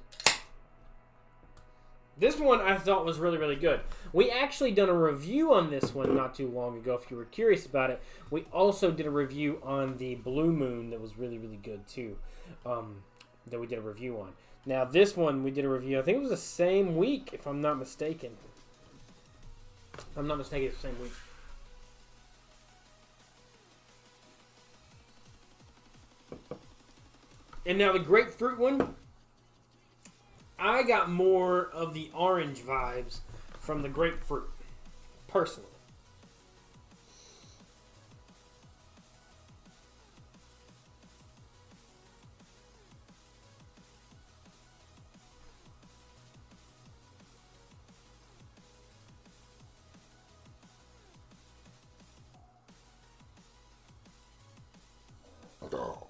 This one I thought was really, really good. We actually done a review on this one not too long ago, if you were curious about it. We also did a review on the Blue Moon that was really, really good too, that we did a review on. Now, this one we did a review, I think it was the same week, if I'm not mistaken. If I'm not mistaken, it's the same week. And now the grapefruit one, I got more of the orange vibes from the grapefruit, personally. Oh.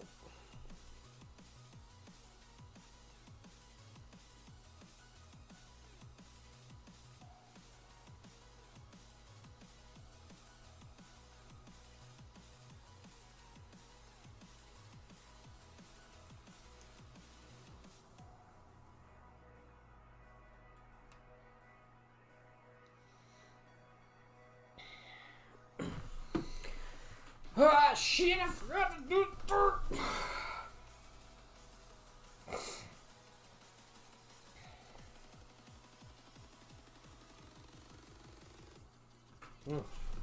Ah, shit, I forgot to do it.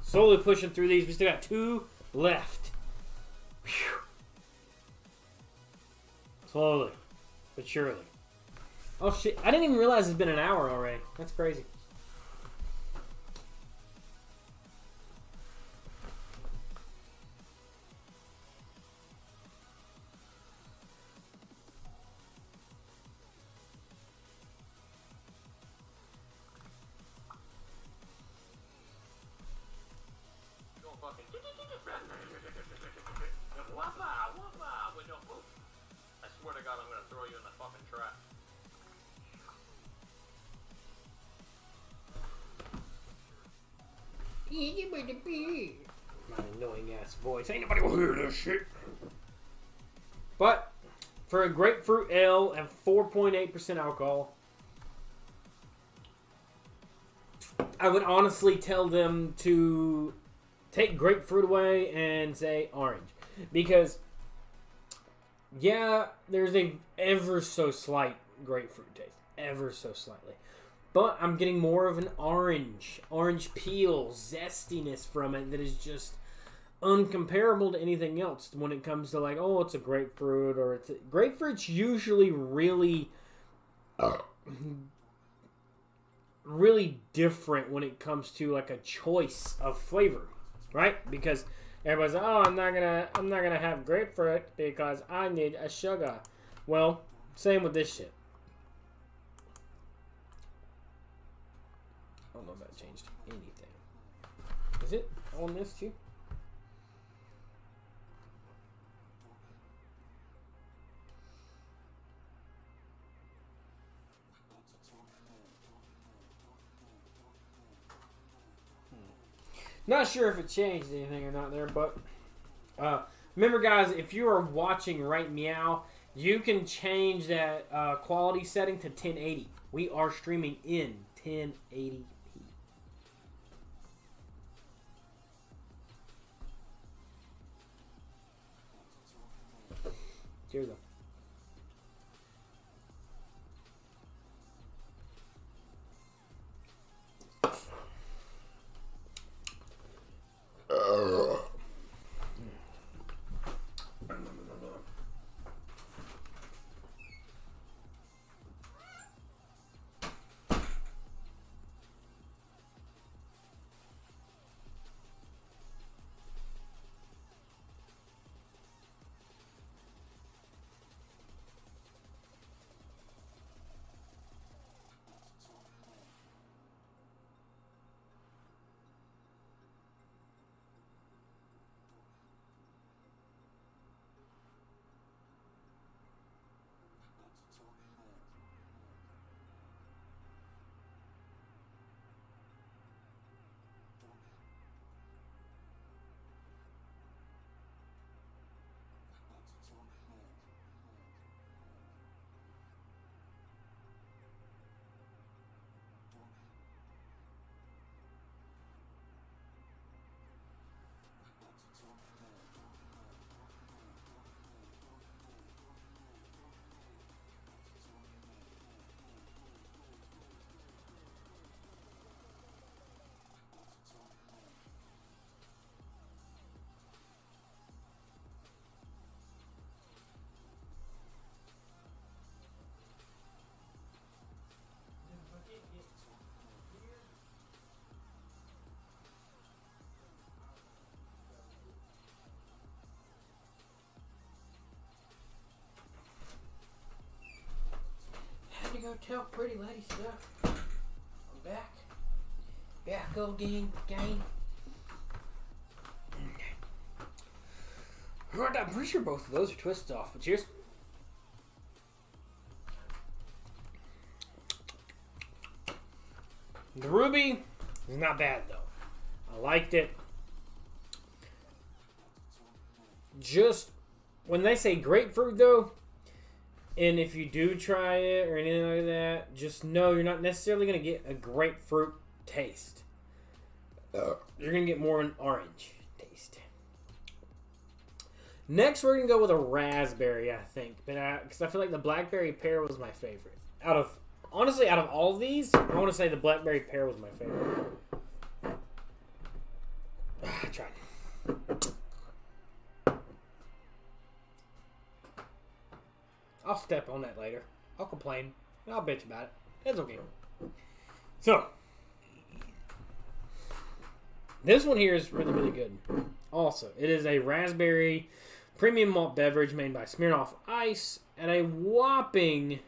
Slowly pushing through these. We still got 2 left. Whew. Slowly, but surely. Oh shit! I didn't even realize it's been an hour already. That's crazy. I swear to God, I'm gonna throw you in the fucking trap. My annoying ass voice. Ain't nobody will hear this shit. But for a grapefruit ale and 4.8% alcohol, I would honestly tell them to take grapefruit away and say orange. Because, yeah, there's a ever so slight grapefruit taste. Ever so slightly. But I'm getting more of an orange peel, zestiness from it that is just uncomparable to anything else when it comes to like, oh, it's a grapefruit or it's grapefruit's usually really different when it comes to like a choice of flavor, right? Because everybody's like, oh, I'm not gonna have grapefruit because I need a sugar. Well, same with this shit. I don't know if that changed anything. Is it on this too? Not sure if it changed anything or not there, but remember, guys, if you are watching right meow, you can change that quality setting to 1080. We are streaming in 1080p. Cheers, though. Go tell pretty lady stuff. I'm back. Back again. Alright, I'm pretty sure both of those are twists off, but cheers. The ruby is not bad though. I liked it. Just when they say grapefruit though, and if you do try it or anything like that, just know you're not necessarily going to get a grapefruit taste. You're going to get more an orange taste. Next, we're going to go with a raspberry, I think. Because I feel like the blackberry pear was my favorite. Honestly, out of all of these, I want to say the blackberry pear was my favorite. tried. I'll step on that later. I'll complain. I'll bitch about it. It's okay. So, this one here is really, really good. Also, it is a raspberry premium malt beverage made by Smirnoff Ice at a whopping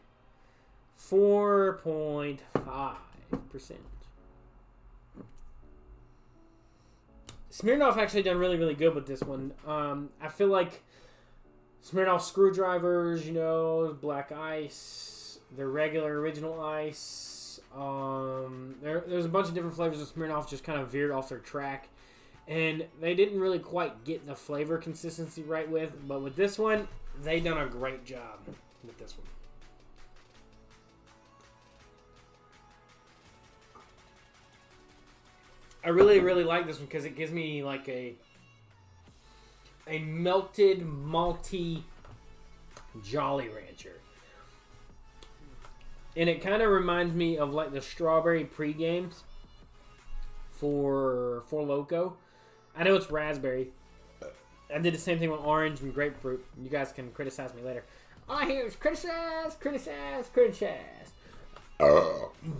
4.5%. Smirnoff actually done really, really good with this one. I feel like Smirnoff screwdrivers, you know, black ice, their regular original ice. There's a bunch of different flavors of Smirnoff just kind of veered off their track. And they didn't really quite get the flavor consistency right with. But with this one, they done a great job with this one. I really, really like this one because it gives me like a melted malty Jolly Rancher. And it kind of reminds me of like the strawberry pre-games for Loco. I know it's raspberry. I did the same thing with orange and grapefruit. You guys can criticize me later. All I hear is criticize.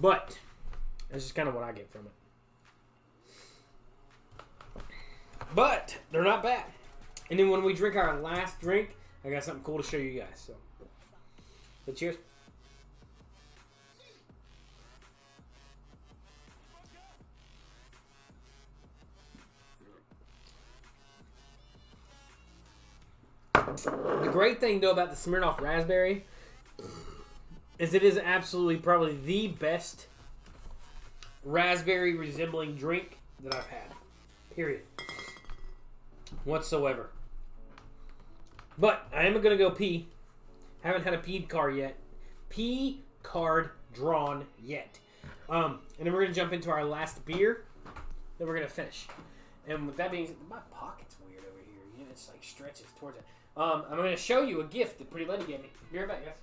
But that's just kind of what I get from it. But they're not bad. And then when we drink our last drink, I got something cool to show you guys. So cheers. The great thing, though, about the Smirnoff Raspberry is it is absolutely probably the best raspberry resembling drink that I've had. Period. Whatsoever. But I am going to go pee. Haven't had a pee card yet. Pee card drawn yet. And then we're going to jump into our last beer. Then we're going to finish. And with that being said, my pocket's weird over here. You know, it's like stretches towards it. I'm going to show you a gift that Pretty Lady gave me. Be right back, guys.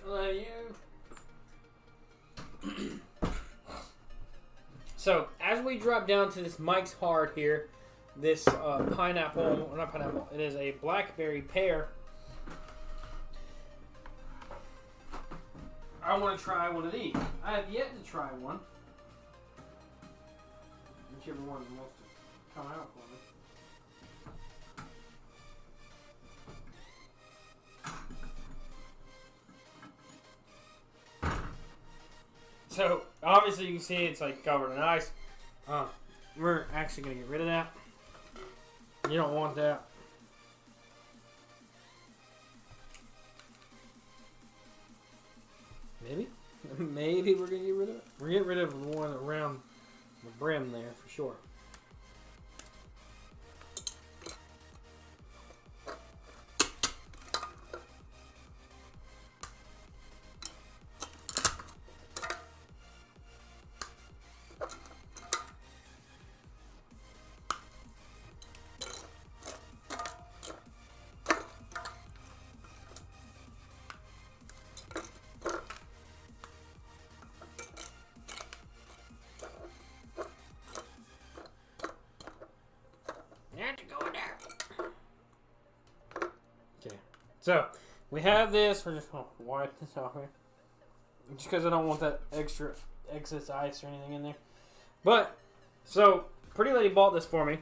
Hello, you. So, as we drop down to this Mike's Hard here, this pineapple, or not pineapple, it is a blackberry pear. I want to try one of these. I have yet to try one. Whichever one wants to come out for me. So, obviously you can see it's like covered in ice. We're actually going to get rid of that. You don't want that. Maybe? Maybe we're gonna get rid of it. We're getting rid of the one around the brim there for sure. Okay, so we have this. We're just gonna wipe this off here, just because I don't want that extra excess ice or anything in there. But so, Pretty Lady bought this for me,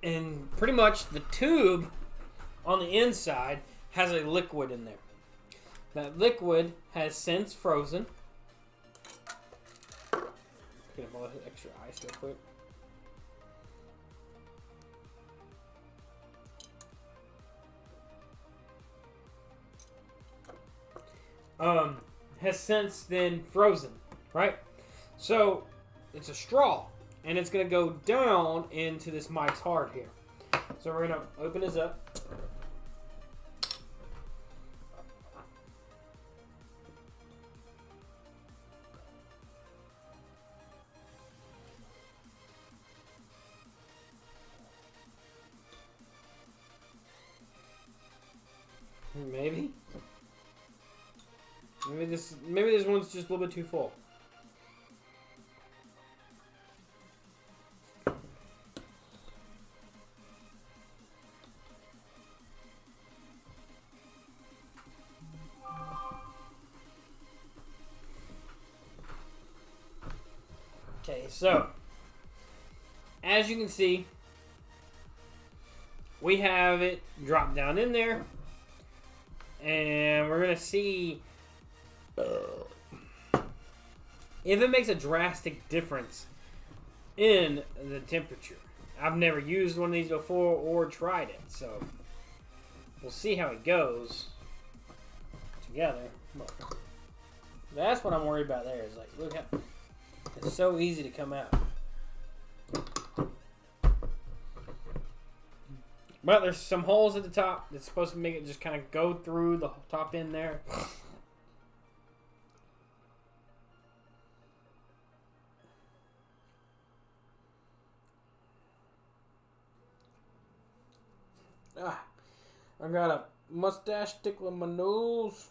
and pretty much the tube on the inside has a liquid in there. That liquid has since frozen. Get a little extra ice real quick. Has since then frozen, right? So it's a straw, and it's gonna go down into this Mike's Hard here. So we're gonna open this up. Maybe. Maybe this one's just a little bit too full. Okay, so as you can see, we have it drop down in there, and we're gonna see if it makes a drastic difference in the temperature. I've never used one of these before or tried it, so we'll see how it goes together. That's what I'm worried about there, is like, look how it's so easy to come out. But there's some holes at the top that's supposed to make it just kind of go through the top end there. I got a mustache tickling my nose.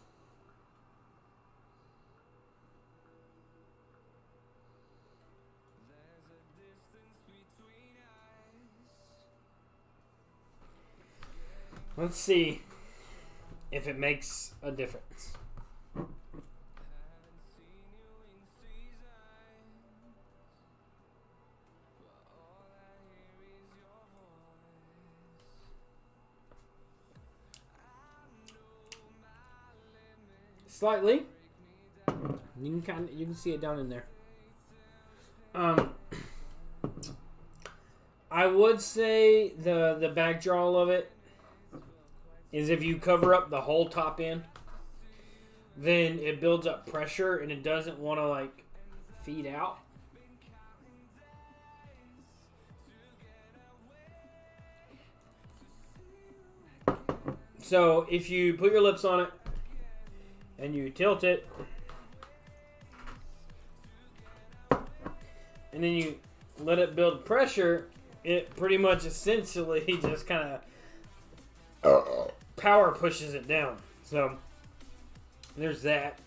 Let's see if it makes a difference. Slightly. You can see it down in there. I would say the backdraw of it is if you cover up the whole top end, then it builds up pressure and it doesn't want to like feed out. So if you put your lips on it and you tilt it, and then you let it build pressure, it pretty much essentially just kind of power pushes it down. So there's that.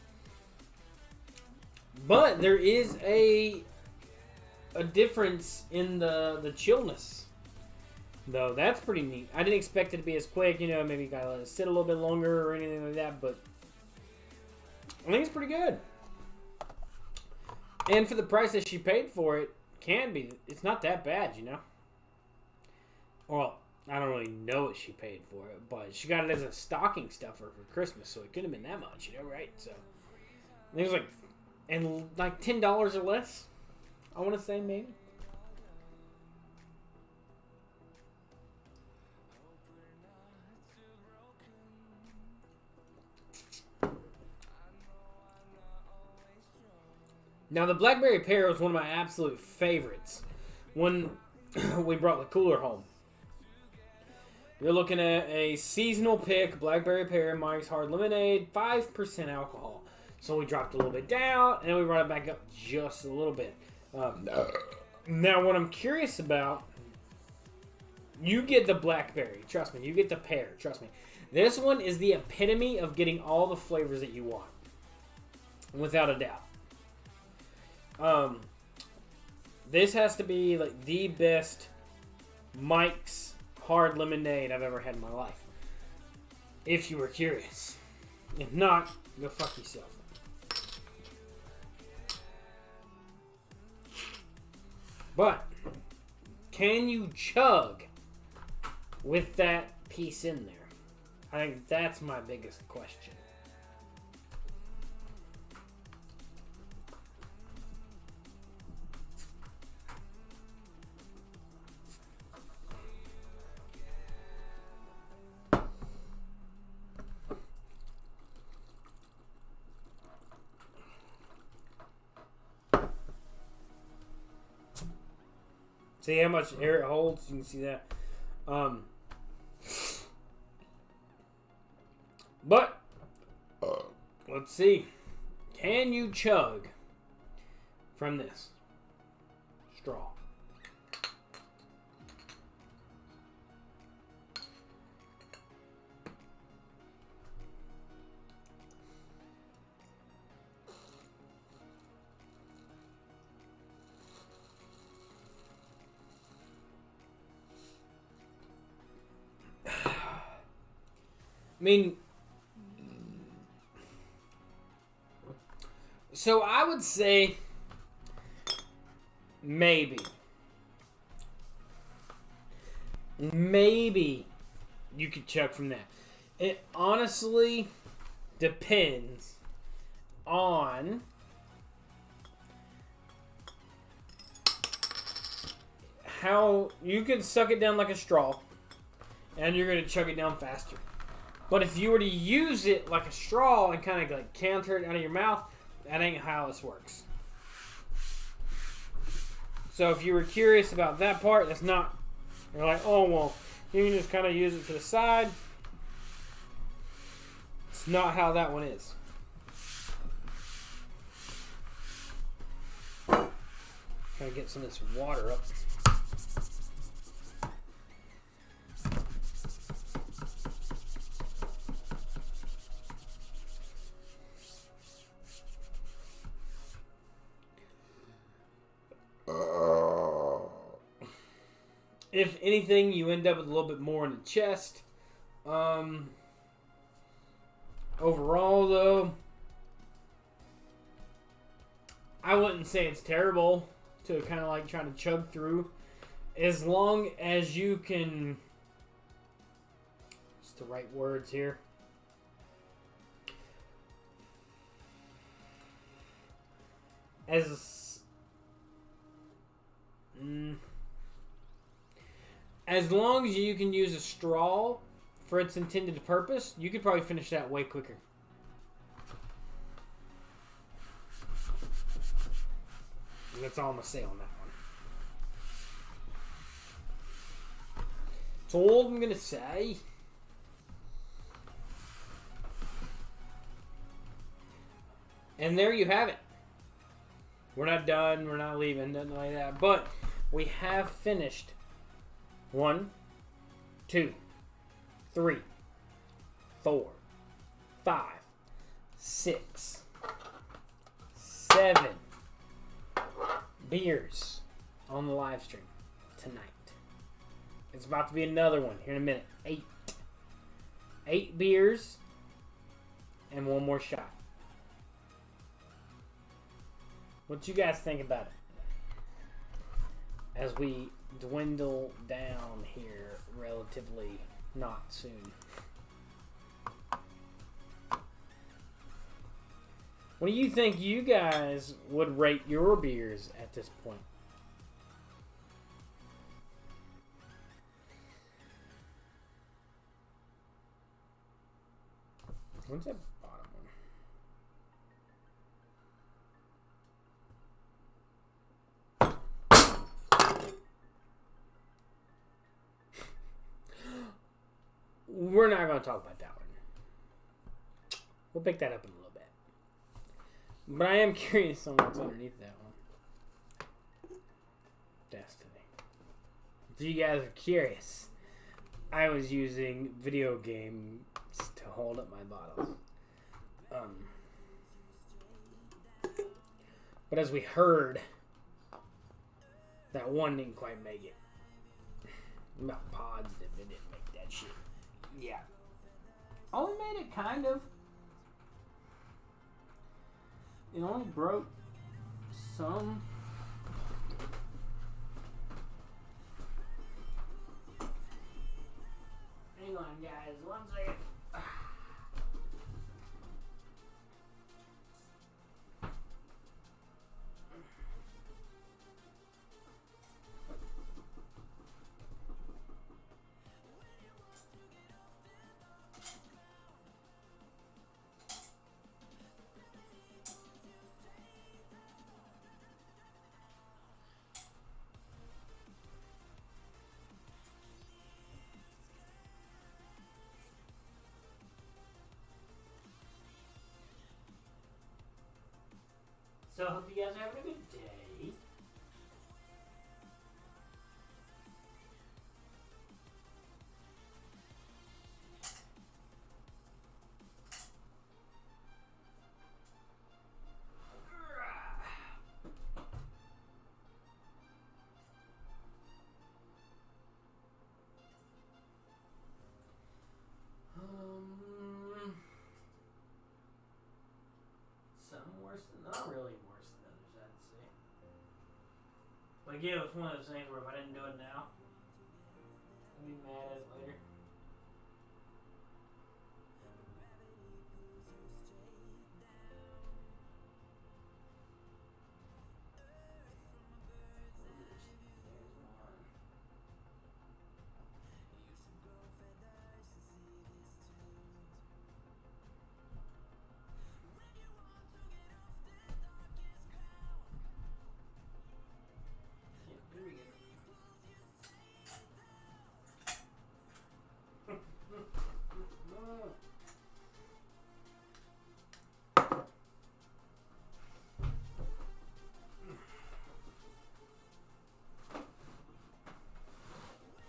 But there is a difference in the chillness, though. That's pretty neat. I didn't expect it to be as quick. You know, maybe you gotta let it sit a little bit longer or anything like that. But I think it's pretty good. And for the price that she paid for it, it's not that bad, you know. Well, I don't really know what she paid for it, but she got it as a stocking stuffer for Christmas, so it couldn't have been that much, you know, right? So I think it was like $10 or less, I want to say, maybe. Now, the blackberry pear was one of my absolute favorites when we brought the cooler home. You're looking at a seasonal pick, blackberry pear, Mike's Hard Lemonade, 5% alcohol. So we dropped a little bit down, and then we brought it back up just a little bit. Now, what I'm curious about, you get the blackberry. Trust me. You get the pear. Trust me. This one is the epitome of getting all the flavors that you want. Without a doubt. This has to be like the best Mike's Hard Lemonade I've ever had in my life. If you were curious. If not, go fuck yourself. But, can you chug with that piece in there? I think that's my biggest question. See how much air it holds? You can see that. But, let's see. Can you chug from this straw? I mean, so I would say maybe you could chug from that. It honestly depends on how you could suck it down like a straw and you're going to chug it down faster. But if you were to use it like a straw and kind of like counter it out of your mouth, that ain't how this works. So if you were curious about that part, that's not, you're like, oh, well, you can just kind of use it to the side. It's not how that one is. Try to get some of this water up. If anything, you end up with a little bit more in the chest. Overall, though, I wouldn't say it's terrible to kind of like try to chug through. As long as you can... What's the right words here? As long as you can use a straw for its intended purpose, you could probably finish that way quicker. And that's all I'm going to say on that one. That's all I'm going to say. And there you have it. We're not done. We're not leaving. Nothing like that. But we have finished 1, 2, 3, 4, 5, 6, 7 beers on the live stream tonight. It's about to be another one here in a minute. 8. 8 beers and 1 more shot. What you guys think about it? As we dwindle down here relatively not soon. What do you think you guys would rate your beers at this point? What's that bottom one? we're not going to talk about that one. We'll pick that up in a little bit. But I am curious on what's underneath that one. Destiny. If you guys are curious, I was using video games to hold up my bottles. But as we heard, that one didn't quite make it. I'm not positive it didn't make that shit. Yeah. Only made it kind of. It only broke some. Hang on, guys. 1 second. So I hope you guys are having a good day. Some worse than, not really worse than others, I'd say. But again, it's one of those things where if I didn't do it now, I'd be mad at it later.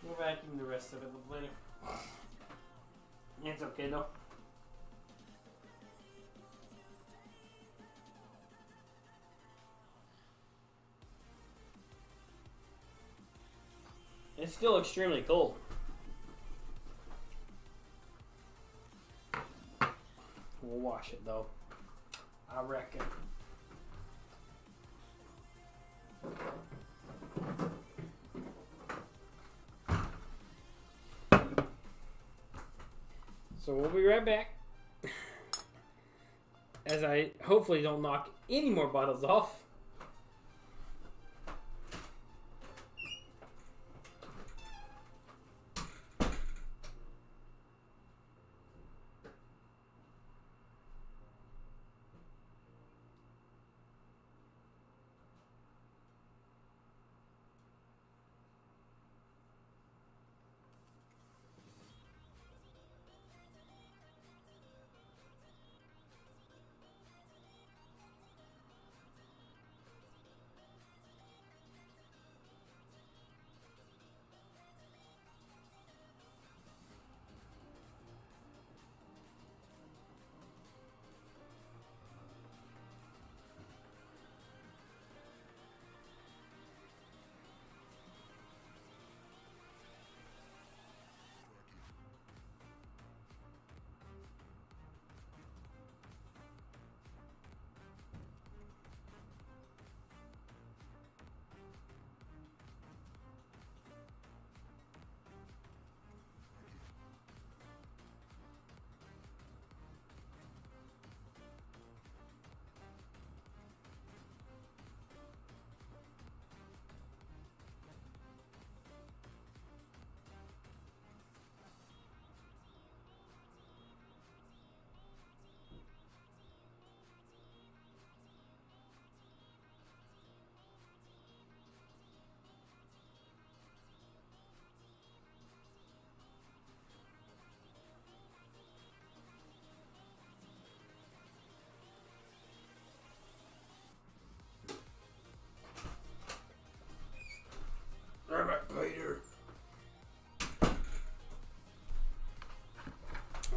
We'll vacuum the rest of it later. It's okay though. It's still extremely cold. We'll wash it though, I reckon. So we'll be right back. As I hopefully don't knock any more bottles off.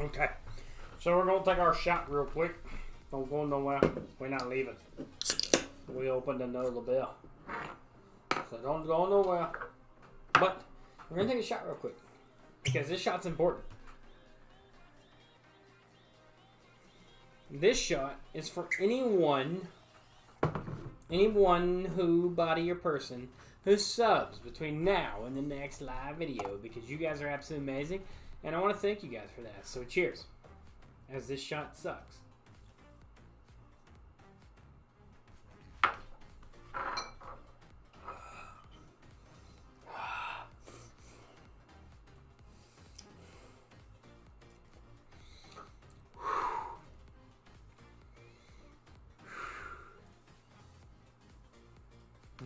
Okay. So we're going to take our shot real quick. Don't go nowhere. We're not leaving. We opened another bell. So don't go nowhere. But we're going to take a shot real quick. Because this shot's important. This shot is for anyone who, body or person, who subs between now and the next live video, because you guys are absolutely amazing, and I want to thank you guys for that. So cheers, as this shot sucks.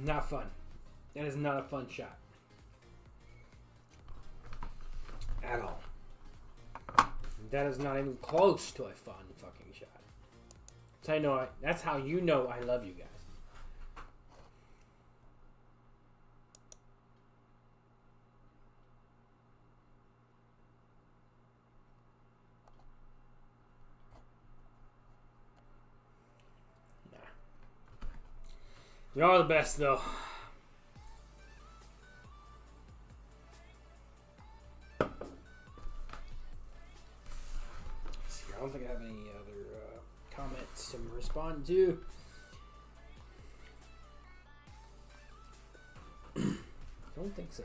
Not fun. That is not a fun shot. At all. That is not even close to a fun fucking shot. That's how you know I love you guys. Y'all are the best, though. See, I don't think I have any other comments to respond to. Don't think so.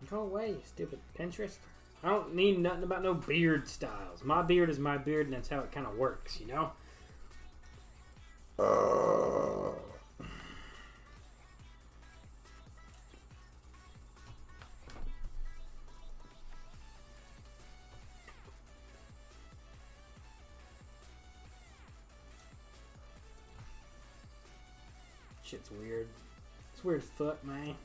Go away, you stupid Pinterest. I don't need nothing about no beard styles. My beard is my beard, and that's how it kind of works, you know? Shit's weird. It's weird foot, man.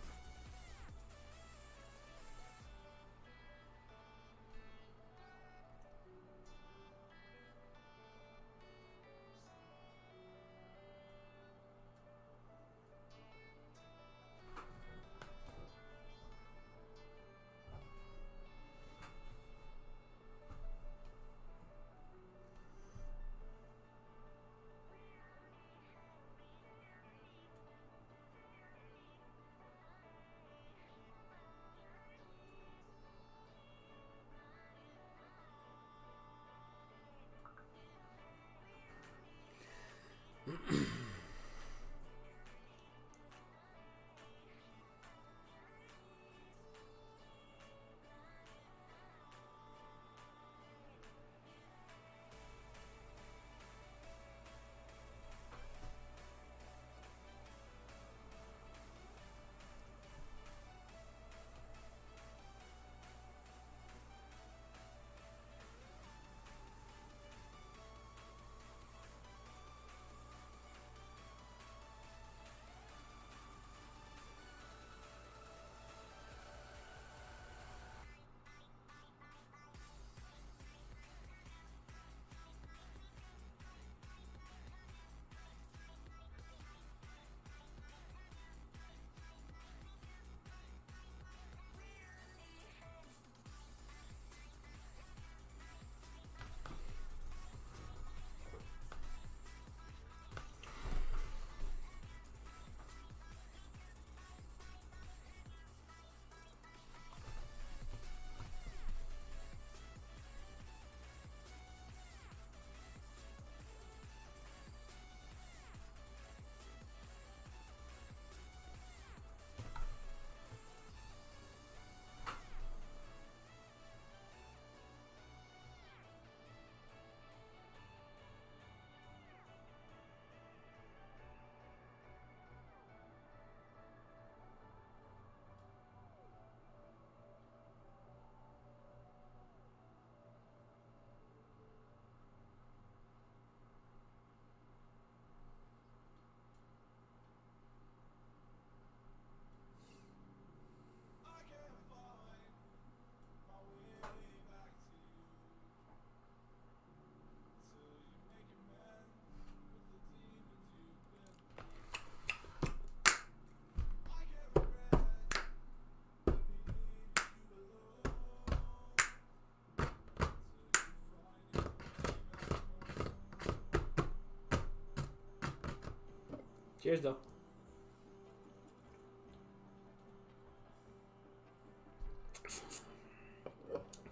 Cheers, though.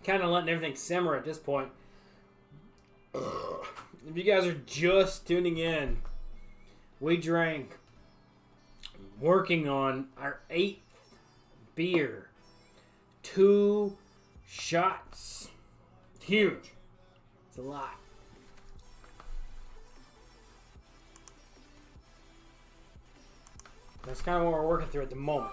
Kind of letting everything simmer at this point. If you guys are just tuning in, we drank, working on our 8th beer. 2 shots. Huge. It's a lot. That's kind of what we're working through at the moment.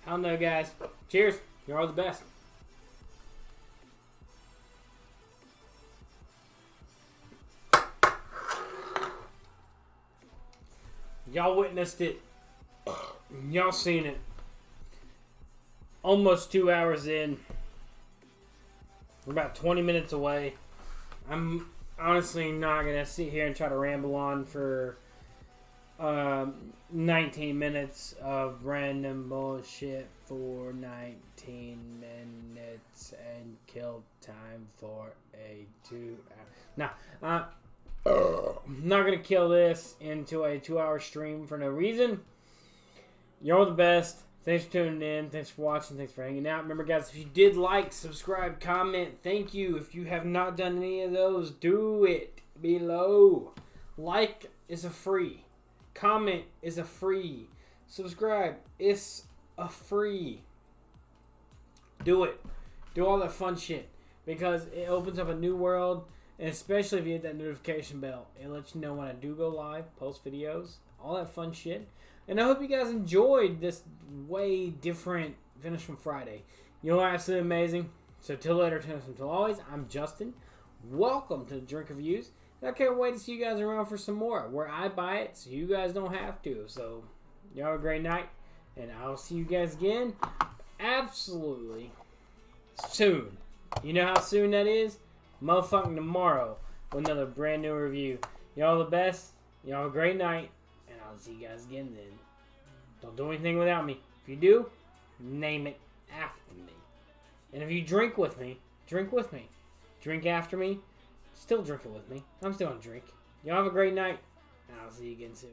I don't know, guys. Cheers. You're all the best. Y'all witnessed it. Y'all seen it. Almost 2 hours in. We're about 20 minutes away. I'm honestly not going to sit here and try to ramble on for 19 minutes of random bullshit for 19 minutes and kill time for a 2 hour. Nah, I'm not going to kill this into a 2-hour stream for no reason. You're all the best. Thanks for tuning in. Thanks for watching. Thanks for hanging out. Remember, guys, if you did like, subscribe, comment, thank you. If you have not done any of those, do it below. Like is a free. Comment is a free. Subscribe is a free. Do it. Do all that fun shit. Because it opens up a new world. And especially if you hit that notification bell. It lets you know when I do go live, post videos, all that fun shit. And I hope you guys enjoyed this way different Finish from Friday. You're absolutely amazing. So till later, until always, I'm Justin. Welcome to the Drink Reviews. And I can't wait to see you guys around for some more. Where I buy it, so you guys don't have to. So y'all have a great night. And I'll see you guys again absolutely soon. You know how soon that is? Motherfucking tomorrow with another brand new review. Y'all the best. Y'all have a great night. And I'll see you guys again then. Don't do anything without me. If you do, name it after me. And if you drink with me, drink with me. Drink after me, still drink it with me. I'm still gonna drink. Y'all have a great night. And I'll see you again soon.